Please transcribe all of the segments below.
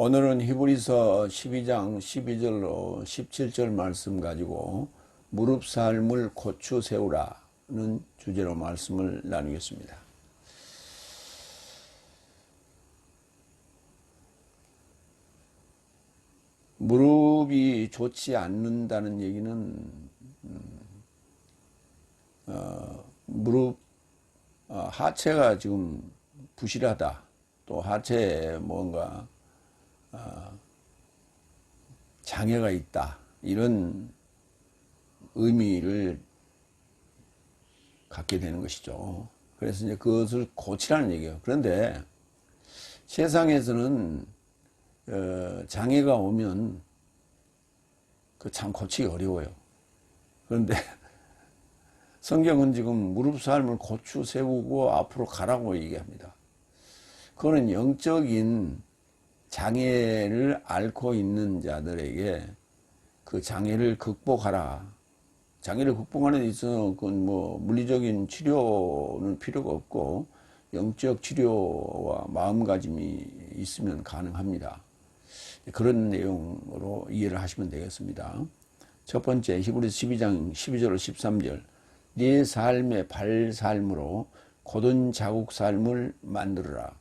오늘은 히브리서 12장 12절로 17절 말씀 가지고 무릎 삶을 고추 세우라는 주제로 말씀을 나누겠습니다. 무릎이 좋지 않는다는 얘기는 무릎 하체가 지금 부실하다, 또 하체에 뭔가 장애가 있다, 이런 의미를 갖게 되는 것이죠. 그래서 이제 그것을 고치라는 얘기예요. 그런데 세상에서는 장애가 오면 그 참 고치기 어려워요. 그런데 성경은 지금 무릎 삶을 고추 세우고 앞으로 가라고 얘기합니다. 그거는 영적인 장애를 앓고 있는 자들에게 그 장애를 극복하라. 장애를 극복하는 데 있어서 그건 뭐 물리적인 치료는 필요가 없고 영적 치료와 마음가짐이 있으면 가능합니다. 그런 내용으로 이해를 하시면 되겠습니다. 첫 번째, 히브리서 12장 12절 13절. 네 삶의 발 삶으로 곧은 자국 삶을 만들어라.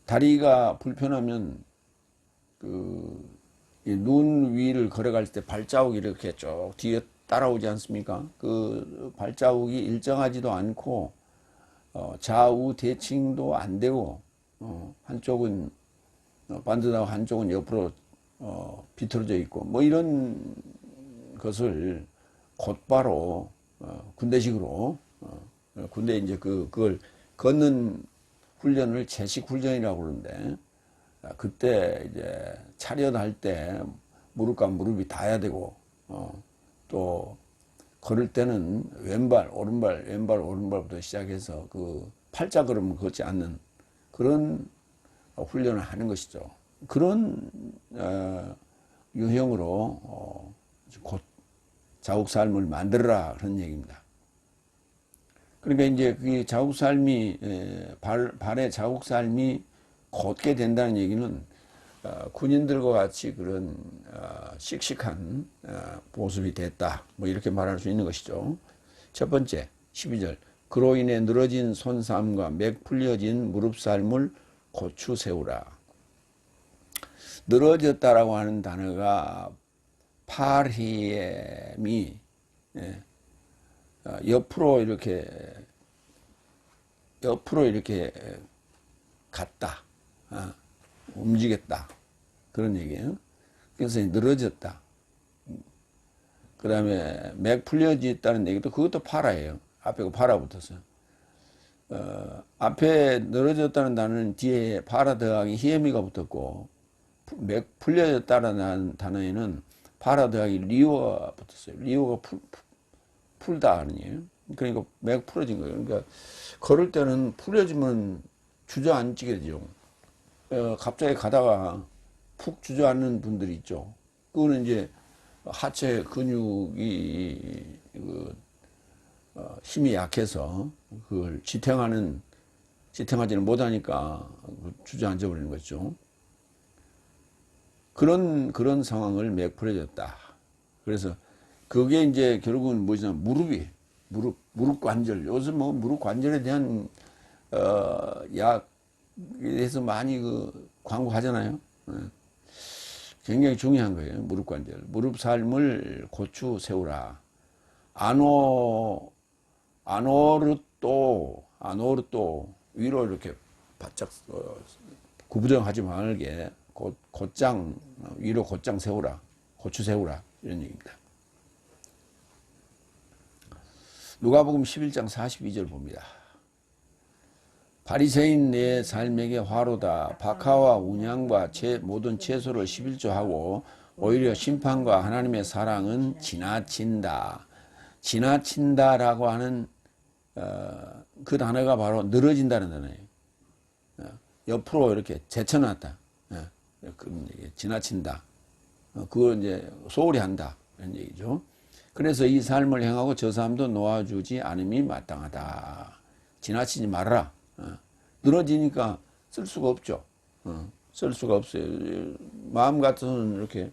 다리가 불편하면 눈 위를 걸어갈 때 발자국이 이렇게 쭉 뒤에 따라오지 않습니까? 그 발자국이 일정하지도 않고 좌우 대칭도 안 되고 한쪽은 반듯하고 한쪽은 옆으로 비틀어져 있고 뭐 이런 것을 곧바로 군대식으로 군대 이제 그걸 걷는 훈련을 채식 훈련이라고 그러는데, 그때 이제 차렷할 때 무릎과 무릎이 닿아야 되고, 또 걸을 때는 왼발, 오른발, 왼발, 오른발부터 시작해서 그 팔자 걸음을 걷지 않는 그런 훈련을 하는 것이죠. 그런 유형으로 곧 자국 삶을 만들어라, 그런 얘기입니다. 그러니까 이제 그 자국 삶이 발의 자국 삶이 곧게 된다는 얘기는 군인들과 같이 그런 씩씩한 모습이 됐다, 뭐 이렇게 말할 수 있는 것이죠. 첫 번째 12절. 그로 인해 늘어진 손삼과 맥 풀려진 무릎 삶을 고추 세우라. 늘어졌다라고 하는 단어가 팔힘이 옆으로 이렇게 갔다, 움직였다, 그런 얘기예요. 그래서 늘어졌다. 그 다음에 맥 풀려졌다는 얘기도 그것도 파라예요. 앞에 파라 붙었어요. 앞에 늘어졌다는 단어는 뒤에 파라 더하기 히에미가 붙었고, 맥 풀려졌다는 단어에는 파라 더하기 리오가 붙었어요. 리오가 풀다 하는 얘기예요. 그러니까 맥 풀어진 거예요. 그러니까 걸을 때는 풀어지면 주저앉게 되죠. 갑자기 가다가 푹 주저앉는 분들이 있죠. 그거는 이제 하체 근육이 힘이 약해서 그걸 지탱하지는 못하니까 주저앉아 버리는 거죠. 그런 상황을 맥 풀어졌다. 그래서 그게 이제 결국은 뭐냐면 무릎 관절. 요즘 뭐 무릎 관절에 대한 약에서 많이 광고하잖아요. 굉장히 중요한 거예요. 무릎 관절. 무릎 삶을 고추 세우라. 아노르또 위로 이렇게 바짝 구부정하지 말게 곧장 위로 곧장 세우라. 고추 세우라. 이런 얘기입니다. 누가복음 11장 42절 봅니다. 바리새인 내 삶에게 화로다. 박하와 운양과 모든 채소를 11조하고 오히려 심판과 하나님의 사랑은 지나친다. 지나친다라고 하는 그 단어가 바로 늘어진다는 단어예요. 옆으로 이렇게 제쳐놨다. 지나친다. 그걸 이제 소홀히 한다, 이런 얘기죠. 그래서 이 삶을 행하고 저 사람도 놓아주지 않음이 마땅하다. 지나치지 말아라. 늘어지니까 쓸 수가 없죠. 쓸 수가 없어요. 마음 같아서는 이렇게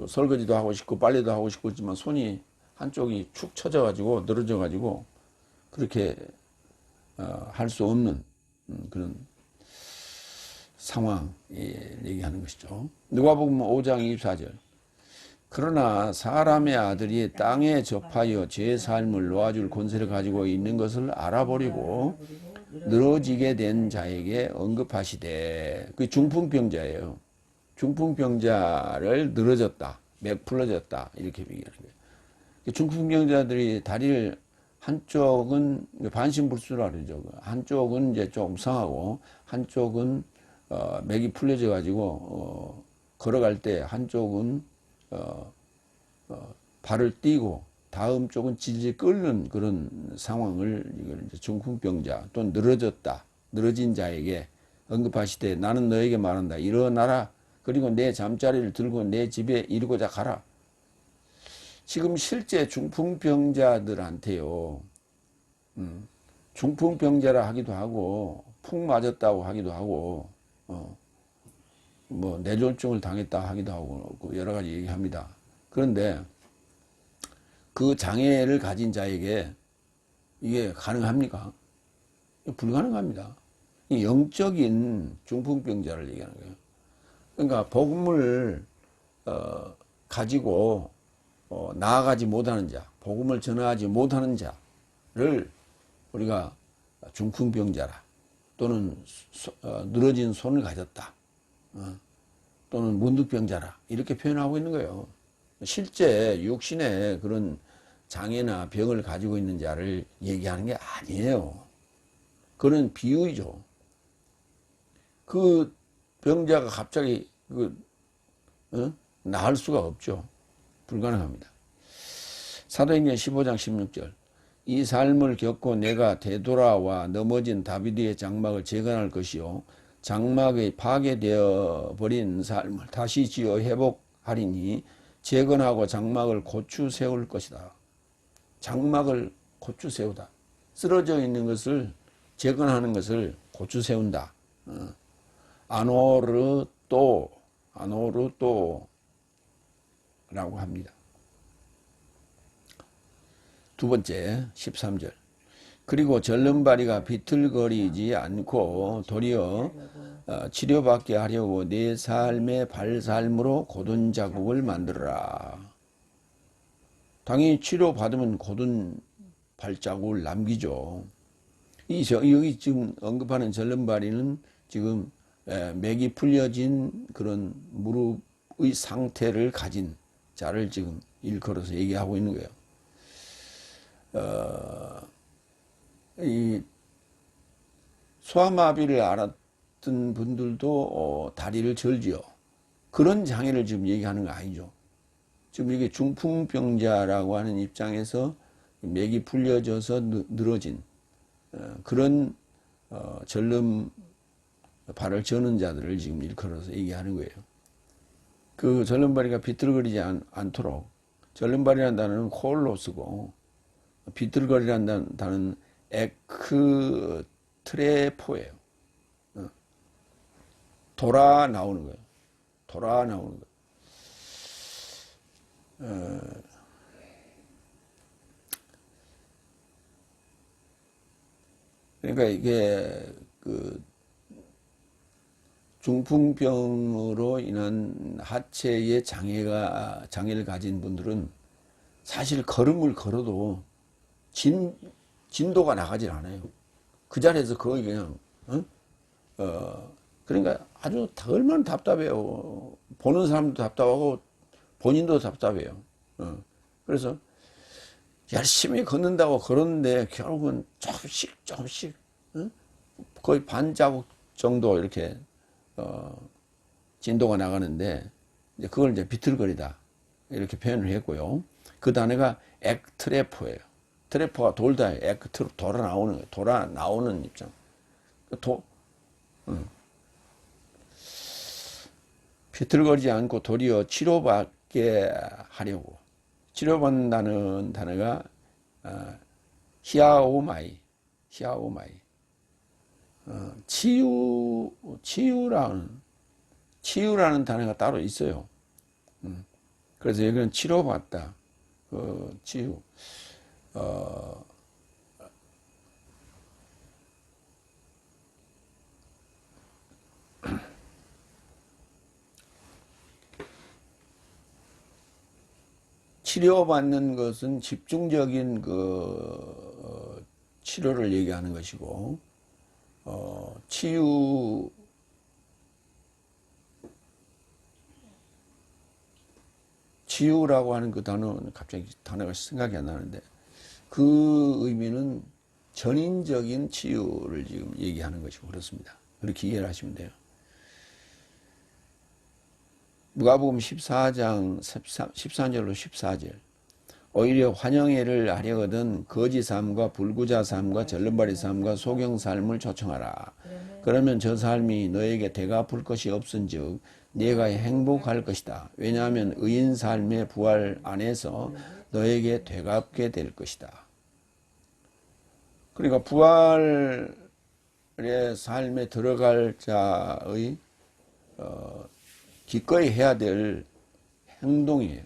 설거지도 하고 싶고 빨래도 하고 싶고 있지만 손이 한쪽이 축 처져가지고 늘어져가지고 그렇게 할 수 없는 그런 상황 얘기하는 것이죠. 누가복음 5장 24절. 그러나 사람의 아들이 땅에 접하여 제 삶을 놓아줄 권세를 가지고 있는 것을 알아버리고 늘어지게 된 자에게 언급하시되, 그 중풍병자예요. 중풍병자를 늘어졌다, 맥풀러졌다 이렇게 얘기하는 거예요. 중풍병자들이 다리를 한쪽은 반신불수라 그러죠. 한쪽은 이제 좀 상하고 한쪽은 맥이 풀려져 가지고 걸어갈 때 한쪽은 발을 띄고 다음 쪽은 질질 끓는 그런 상황을 이걸 이제 중풍병자 또 늘어졌다, 늘어진 자에게 언급하시되 나는 너에게 말한다. 일어나라. 그리고 내 잠자리를 들고 내 집에 이르고자 가라. 지금 실제 중풍병자들한테요, 중풍병자라 하기도 하고 푹 맞았다고 하기도 하고 뭐 뇌졸중을 당했다 하기도 하고 여러 가지 얘기합니다. 그런데 그 장애를 가진 자에게 이게 가능합니까? 불가능합니다. 이 영적인 중풍병자를 얘기하는 거예요. 그러니까 복음을 가지고 나아가지 못하는 자, 복음을 전하지 못하는 자를 우리가 중풍병자라 또는 늘어진 손을 가졌다, 또는 문득병자라 이렇게 표현하고 있는 거예요. 실제 육신의 그런 장애나 병을 가지고 있는 자를 얘기하는 게 아니에요. 그런 비유이죠. 그 병자가 갑자기 나을 수가 없죠. 불가능합니다. 사도행전 15장 16절. 이 삶을 겪고 내가 되돌아와 넘어진 다비드의 장막을 재건할 것이요 장막이 파괴되어 버린 삶을 다시 지어 회복하리니 재건하고 장막을 고추 세울 것이다. 장막을 고추 세우다. 쓰러져 있는 것을 재건하는 것을 고추 세운다. 아노르토라고 합니다. 두 번째 13절. 그리고 절름발이가 비틀거리지 않고 도리어 치료받게 하려고 내 삶의 발삶으로 고든 자국을 만들어라. 당연히 치료받으면 고든 발자국을 남기죠. 여기 지금 언급하는 절름발이는 지금 맥이 풀려진 그런 무릎의 상태를 가진 자를 지금 일컬어서 얘기하고 있는 거예요. 이 소아마비를 앓았던 분들도 다리를 절지요. 그런 장애를 지금 얘기하는 거 아니죠. 지금 이게 중풍병자라고 하는 입장에서 맥이 풀려져서 늘어진 그런 절름 발을 저는 자들을 지금 일컬어서 얘기하는 거예요. 그 절름발이가 비틀거리지 않도록, 절름발이라는 단어는 홀로 쓰고 비틀거리라는 단어는 에크트레포예요. 돌아 나오는 거예요. 돌아 나오는 거예요. 그러니까 이게 그 중풍병으로 인한 하체의 장애를 가진 분들은 사실 걸음을 걸어도 진도가 나가질 않아요. 그 자리에서 거의 그냥 그러니까 아주 얼마나 답답해요. 보는 사람도 답답하고 본인도 답답해요. 그래서 열심히 걷는다고 걸었는데 결국은 조금씩 거의 반자국 정도 이렇게 진도가 나가는데 이제 그걸 이제 비틀거리다 이렇게 표현을 했고요. 그 단어가 액트레포예요. 트레포가 돌다, 액트로 돌아 나오는 거예요. 돌아 나오는 입장. 비틀거리지 않고 도리어 치료받게 하려고. 치료받는다는 단어가 히아오마이. 치유라는 단어가 따로 있어요. 그래서 여기는 치료받다, 치유. 치료받는 것은 집중적인 치료를 얘기하는 것이고, 치유라고 하는 그 단어는 갑자기 단어가 생각이 안 나는데, 그 의미는 전인적인 치유를 지금 얘기하는 것이고 그렇습니다. 그렇게 이해를 하시면 돼요. 누가복음 14장 13절로 14절. 오히려 환영회를 하려거든 거지 삶과 불구자 삶과 절름발이 삶과 소경 삶을 초청하라. 그러면 저 삶이 너에게 되갚을 것이 없은즉 네가 행복할 것이다. 왜냐하면 의인 삶의 부활 안에서 너에게 되갚게 될 것이다. 그러니까 부활의 삶에 들어갈 자의 기꺼이 해야 될 행동이에요.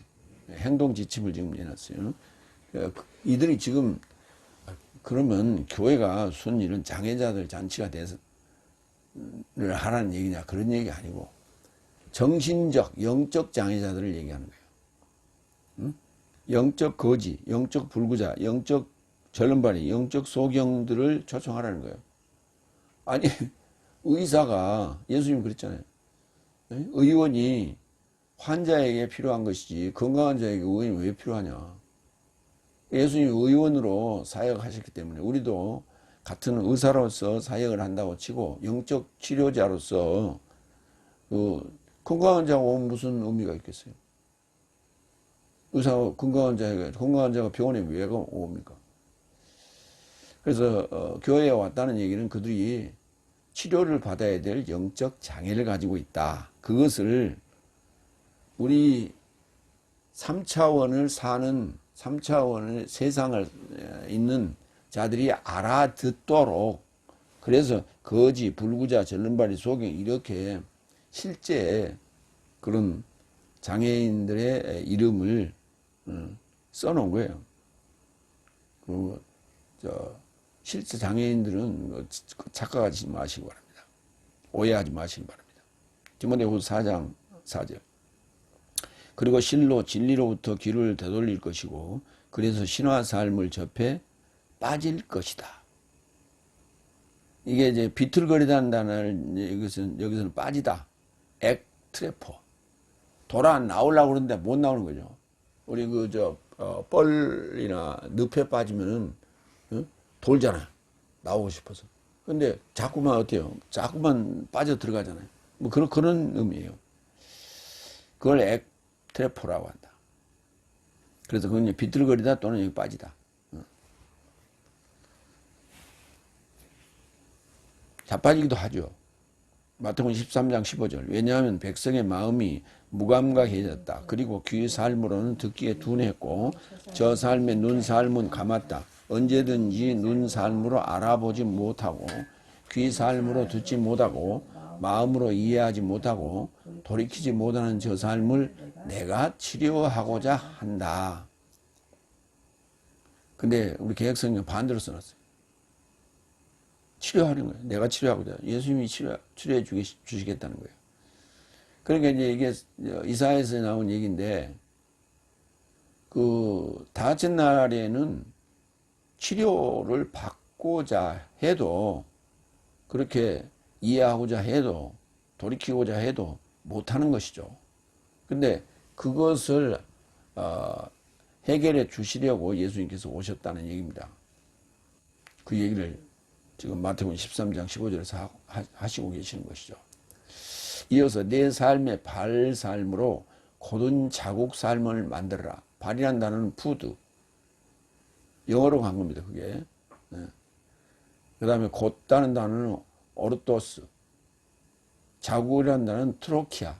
행동 지침을 지금 내놨어요. 이들이 지금 그러면 교회가 순일은 장애자들 잔치가 돼서 하라는 얘기냐, 그런 얘기 아니고 정신적, 영적 장애자들을 얘기하는 거예요. 영적 거지, 영적 불구자, 영적 절름발이, 영적 소경들을 초청하라는 거예요. 아니, 의사가, 예수님 그랬잖아요. 의원이 환자에게 필요한 것이지 건강한 자에게 의원이 왜 필요하냐. 예수님이 의원으로 사역하셨기 때문에 우리도 같은 의사로서 사역을 한다고 치고 영적 치료자로서 건강한 자가 오면 무슨 의미가 있겠어요? 의사가 건강한 자가 병원에 왜 옵니까? 그래서 교회에 왔다는 얘기는 그들이 치료를 받아야 될 영적 장애를 가지고 있다. 그것을 우리 3차원을 사는 3차원의 세상을 있는 자들이 알아듣도록, 그래서 거지, 불구자, 절름발이, 소경 이렇게 실제 그런 장애인들의 이름을 써놓은 거예요. 실제 장애인들은 착각하지 마시기 바랍니다. 오해하지 마시기 바랍니다. 디모데후서 4장 4절. 그리고 실로 진리로부터 귀를 되돌릴 것이고 그래서 신화 삶을 접해 빠질 것이다. 이게 이제 비틀거리다는 단어를 여기서는 빠지다. 액트래퍼. 돌아 나오려고 그러는데 못 나오는 거죠. 우리 뻘이나 늪에 빠지면은 돌잖아요. 나오고 싶어서. 근데 자꾸만 어때요? 자꾸만 빠져 들어가잖아요. 뭐 그런 의미예요. 그걸 액트래퍼라고 한다. 그래서 그건 비틀거리다 또는 여기 빠지다. 자빠지기도 하죠. 마태복음 13장 15절. 왜냐하면 백성의 마음이 무감각해졌다. 그리고 귀 삶으로는 듣기에 둔했고 저 삶의 눈 삶은 감았다. 언제든지 눈 삶으로 알아보지 못하고 귀 삶으로 듣지 못하고 마음으로 이해하지 못하고 돌이키지 못하는 저 삶을 내가 치료하고자 한다. 근데 우리 개혁성경 반대로 써놨어요. 치료하는 거예요. 내가 치료하고자. 예수님이 치료해 주시겠다는 거예요. 그러니까 이제 이게 이사야에서 나온 얘기인데, 다같은 날에는 치료를 받고자 해도, 그렇게 이해하고자 해도, 돌이키고자 해도 못하는 것이죠. 근데 그것을 해결해 주시려고 예수님께서 오셨다는 얘기입니다. 그 얘기를 지금 마태복음 13장 15절에서 하시고 계시는 것이죠. 이어서 내 삶의 발 삶으로 곧은 자국 삶을 만들어라. 발이란 단어는 푸드. 영어로 간 겁니다. 그게. 네. 그 다음에 곧다는 단어는 오르토스. 자국이라는 단어는 트로키아.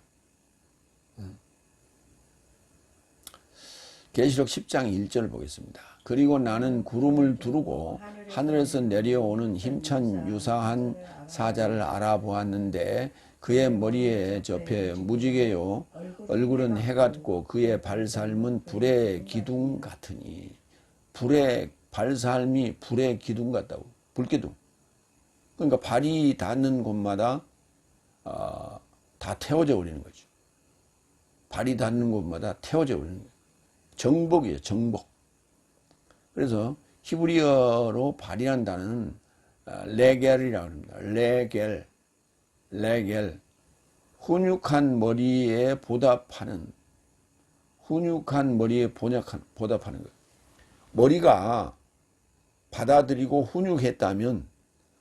계시록 10장 1절 보겠습니다. 그리고 나는 구름을 두르고 하늘에서 내려오는 힘찬 유사한 사자를 알아보았는데 그의 머리에 접해 무지개요 얼굴은 해 같고 그의 발살은 불의 기둥 같으니. 불의 발살이 불의 기둥 같다고. 불기둥. 그러니까 발이 닿는 곳마다 다 태워져 버리는 거죠. 발이 닿는 곳마다 태워져 버리는 거예요. 정복이에요. 정복. 그래서 히브리어로 발이라는 단어는 레겔이라고 합니다. 레겔. 훈육한 머리에 보답하는, 훈육한 머리에 보답하는 거예요. 머리가 받아들이고 훈육했다면,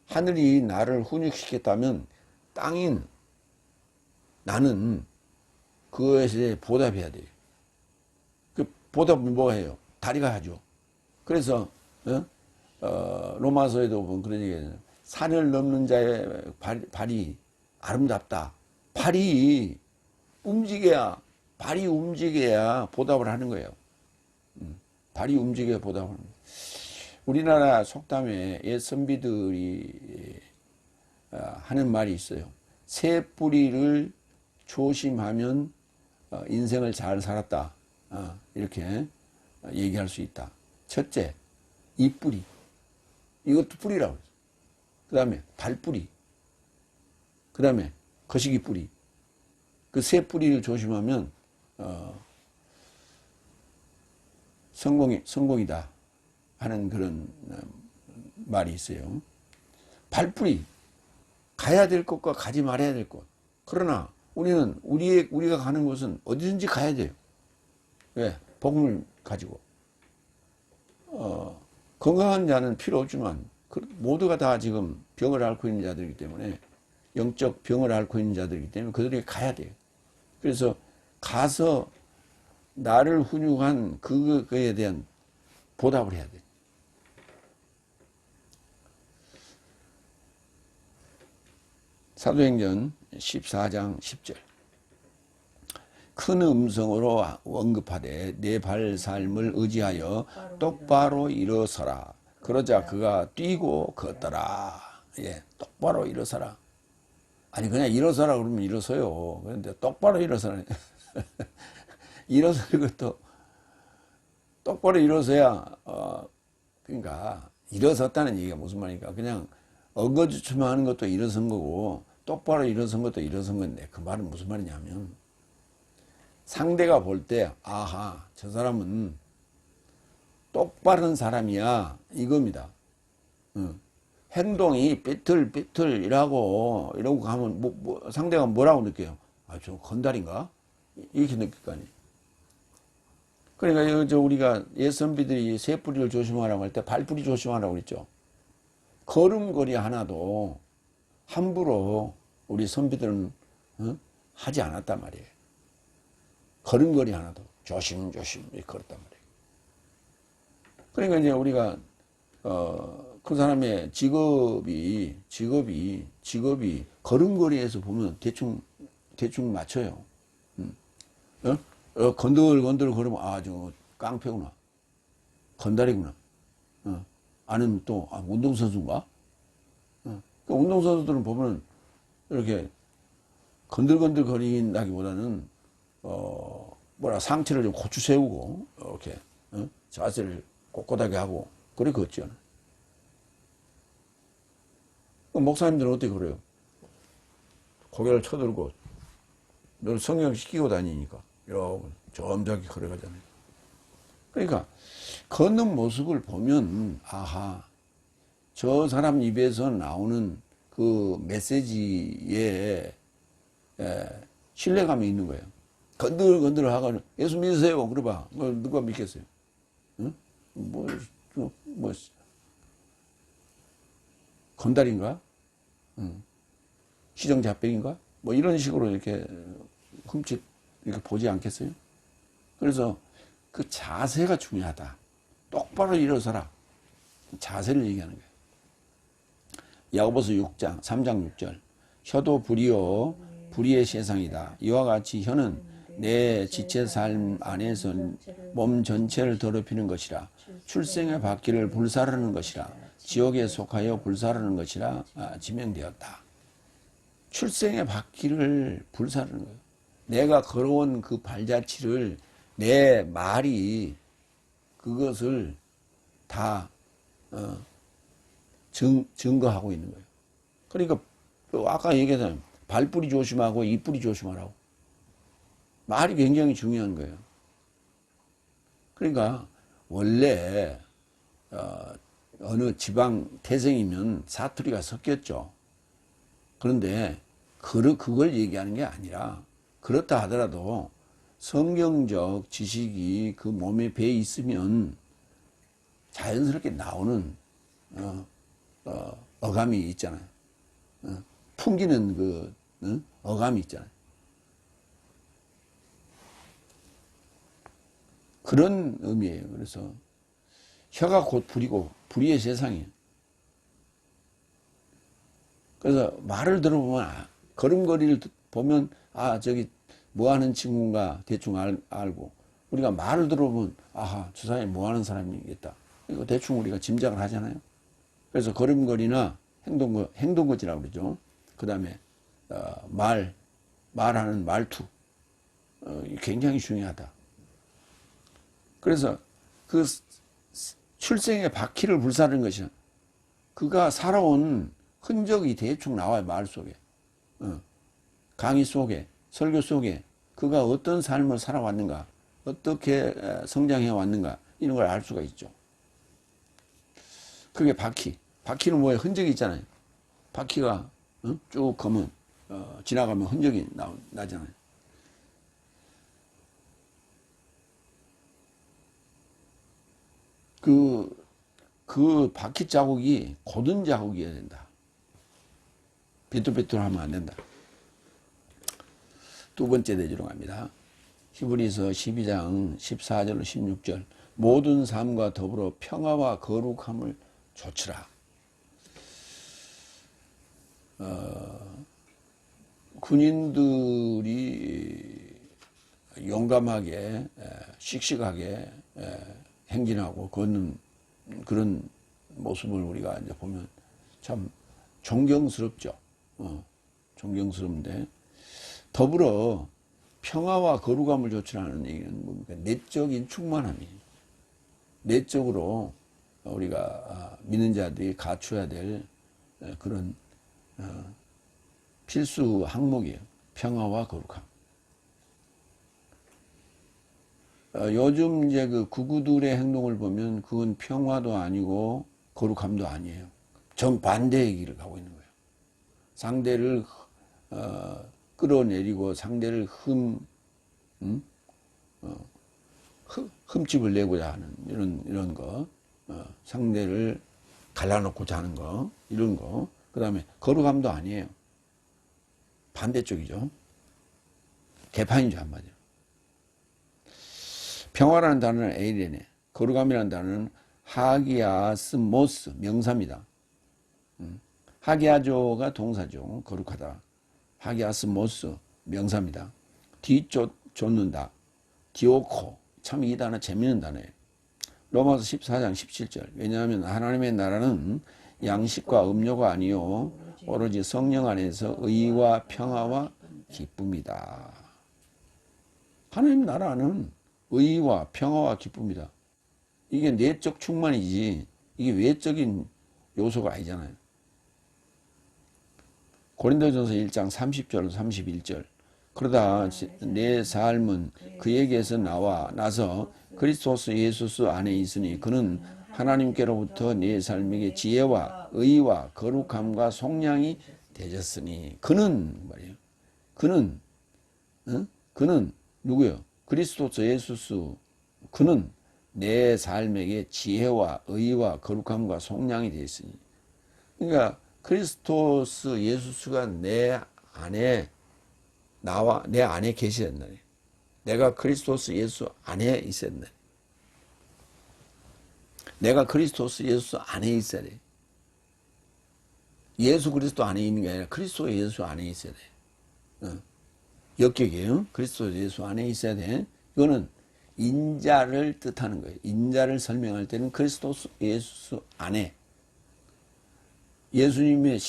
하늘이 나를 훈육시켰다면 땅인 나는 그것에 보답해야 돼요. 그 보답은 뭐가 해요? 다리가 하죠. 그래서 로마서에도 보면 그런 얘기예요. 산을 넘는 자의 발이 아름답다. 발이 움직여야 보답을 하는 거예요. 발이 움직여야 보답을 하는 거예요. 우리나라 속담에 옛 선비들이 하는 말이 있어요. 새 뿌리를 조심하면 인생을 잘 살았다. 이렇게 얘기할 수 있다. 첫째, 잎뿌리. 이것도 뿌리라고 그랬어요. 그 다음에 달뿌리. 그 다음에 거시기 뿌리. 그 세 뿌리를 조심하면 성공이다 하는 그런 말이 있어요. 발뿌리. 가야 될 곳과 가지 말아야 될 곳. 그러나 우리는 우리가 가는 곳은 어디든지 가야 돼요. 왜? 복음을 가지고. 건강한 자는 필요 없지만 모두가 다 지금 병을 앓고 있는 자들이기 때문에, 영적 병을 앓고 있는 자들이기 때문에 그들이 가야 돼요. 그래서 가서 나를 훈육한 그거에 대한 보답을 해야 돼요. 사도행전 14장 10절. 큰 음성으로 언급하되 내 발 삶을 의지하여 똑바로 일어서라. 그러자 그가 뛰고 걷더라. 예, 똑바로 일어서라. 아니 그냥 일어서라 그러면 일어서요. 그런데 똑바로 일어서라. 일어서는 것도 똑바로 일어서야 그러니까 일어섰다는 얘기가 무슨 말입니까? 그냥 엉거주춤하는 것도 일어선 거고 똑바로 일어선 것도 일어선 건데, 그 말은 무슨 말이냐면 상대가 볼 때 아하, 저 사람은 똑바른 사람이야 이겁니다. 행동이 삐뚤삐뚤 이러고 가면 상대가 뭐라고 느껴요? 아, 저 건달인가? 이렇게 느낄 거 아니에요. 그러니까 우리가 옛 선비들이 새 뿌리를 조심하라고 할 때 발뿌리 조심하라고 그랬죠. 걸음걸이 하나도 함부로 우리 선비들은 하지 않았단 말이에요. 걸음걸이 하나도 조심조심 이렇게 걸었단 말이에요. 그러니까 이제 우리가 그 사람의 직업이 걸음걸이에서 보면 대충 맞춰요. 건들건들 걸으면 저 깡패구나, 건달이구나. 아니면 또 운동선수인가? 그 운동선수들은 보면 이렇게 건들건들 거린다기보다는 상체를 좀 고추 세우고 이렇게 자세를 꼿꼿하게 하고 그래 걷죠. 목사님들은 어떻게 그래요? 고개를 쳐들고 늘 성령 시키고 다니니까 이러고 점잖게 걸어가잖아요. 그러니까 걷는 모습을 보면 아하, 저 사람 입에서 나오는 그 메시지에 신뢰감이 있는 거예요. 건들건들 하고 예수 믿으세요 그래봐. 누가 믿겠어요? 응? 건달인가? 시정잡백인가? 이런 식으로 이렇게 흠칫 이렇게 보지 않겠어요? 그래서 그 자세가 중요하다. 똑바로 일어서라. 자세를 얘기하는 거예요. 야고보서 3장 6절. 혀도 불이요 불의의 세상이다. 이와 같이 혀는 내 지체 삶 안에서 몸 전체를 더럽히는 것이라. 출생의 바퀴를 불사르는 것이라. 지옥에 속하여 불사르는 것이라 지명되었다. 출생의 바퀴를 불사르는 거예요. 내가 걸어온 그 발자취를 내 말이 그것을 다 증거하고 있는 거예요. 그러니까 아까 얘기했잖아요. 발뿌리 조심하고 이뿌리 조심하라고. 말이 굉장히 중요한 거예요. 그러니까 원래 어느 지방 태생이면 사투리가 섞였죠. 그런데 그걸 얘기하는 게 아니라 그렇다 하더라도 성경적 지식이 그 몸에 배에 있으면 자연스럽게 나오는 어감이 있잖아요. 풍기는 그 어감이 있잖아요. 그런 의미예요. 그래서 혀가 곧 불이고 불의의 세상이에요. 그래서 말을 들어보면 걸음걸이를 보면 저기 뭐 하는 친구인가 대충 알고, 우리가 말을 들어보면 아하, 저 사람이 뭐 하는 사람이겠다. 이거 대충 우리가 짐작을 하잖아요. 그래서 걸음걸이나 행동거지라고 그러죠. 그 다음에 말하는 말투 굉장히 중요하다. 그래서 그 출생의 바퀴를 불사르는 것이야. 그가 살아온 흔적이 대충 나와요. 말 속에, 강의 속에, 설교 속에 그가 어떤 삶을 살아왔는가, 어떻게 성장해 왔는가, 이런 걸 알 수가 있죠. 그게 바퀴는 뭐에 흔적이 있잖아요. 바퀴가 쭉 가면 지나가면 흔적이 나잖아요. 그 바퀴 자국이 고든 자국이어야 된다. 비뚤비뚤하면 안 된다. 두 번째 대지로 갑니다. 히브리서 12장 14절 16절. 모든 삶과 더불어 평화와 거룩함을 좇으라. 군인들이 용감하게 씩씩하게 행진하고 걷는 그런 모습을 우리가 이제 보면 참 존경스럽죠. 존경스러운데, 더불어 평화와 거룩함을 좇으라는 얘기는 뭡니까? 내적인 충만함이에요. 내적으로 우리가 믿는 자들이 갖춰야 될 그런 필수 항목이에요. 평화와 거룩함. 요즘 이제 그 구구들의 행동을 보면 그건 평화도 아니고 거룩함도 아니에요. 정반대의 길을 가고 있는 거예요. 상대를 끌어내리고 상대를 흠집을 내고자 하는 이런 거, 상대를 갈라놓고자 하는 거, 이런 거. 그 다음에 거룩함도 아니에요. 반대쪽이죠. 개판이죠, 한마디로. 평화라는 단어는 에이레네, 거룩함이라는 단어는 하기아스모스, 명사입니다. 하기아조가 동사죠. 거룩하다. 하기아스모스, 명사입니다. 뒤쫓는다. 디오코, 참 이 단어 재미있는 단어예요. 로마서 14장 17절. 왜냐하면 하나님의 나라는 양식과 음료가 아니요 오로지 성령 안에서 의와 평화와 기쁨이다. 하나님의 나라는 의와 평화와 기쁨이다. 이게 내적 충만이지 이게 외적인 요소가 아니잖아요. 고린도전서 1장 30절 31절. 그러다 내 삶은 그에게서 나서 그리스도스 예수 안에 있으니 그는 하나님께로부터 내 삶에게 지혜와 의와 거룩함과 속량이 되셨으니. 그는 말이에요. 그는 누구요? 그리스도스 예수. 그는 내 삶에게 지혜와 의와 거룩함과 속량이 되었으니. 그러니까 그리스도스 예수가 내 안에 내 안에 계셔야 된다. 내가 그리스도스 예수 안에 있어야 된다. 내가 그리스도스 예수 안에 있어야 돼. 예수 그리스도 안에 있는 게 아니라 그리스도 예수 안에 있어야 돼. 역격이에요. 그리스도 예수 안에 있어야 돼. 이거는 인자를 뜻하는 거예요. 인자를 설명할 때는 그리스도 예수 안에, 예수님의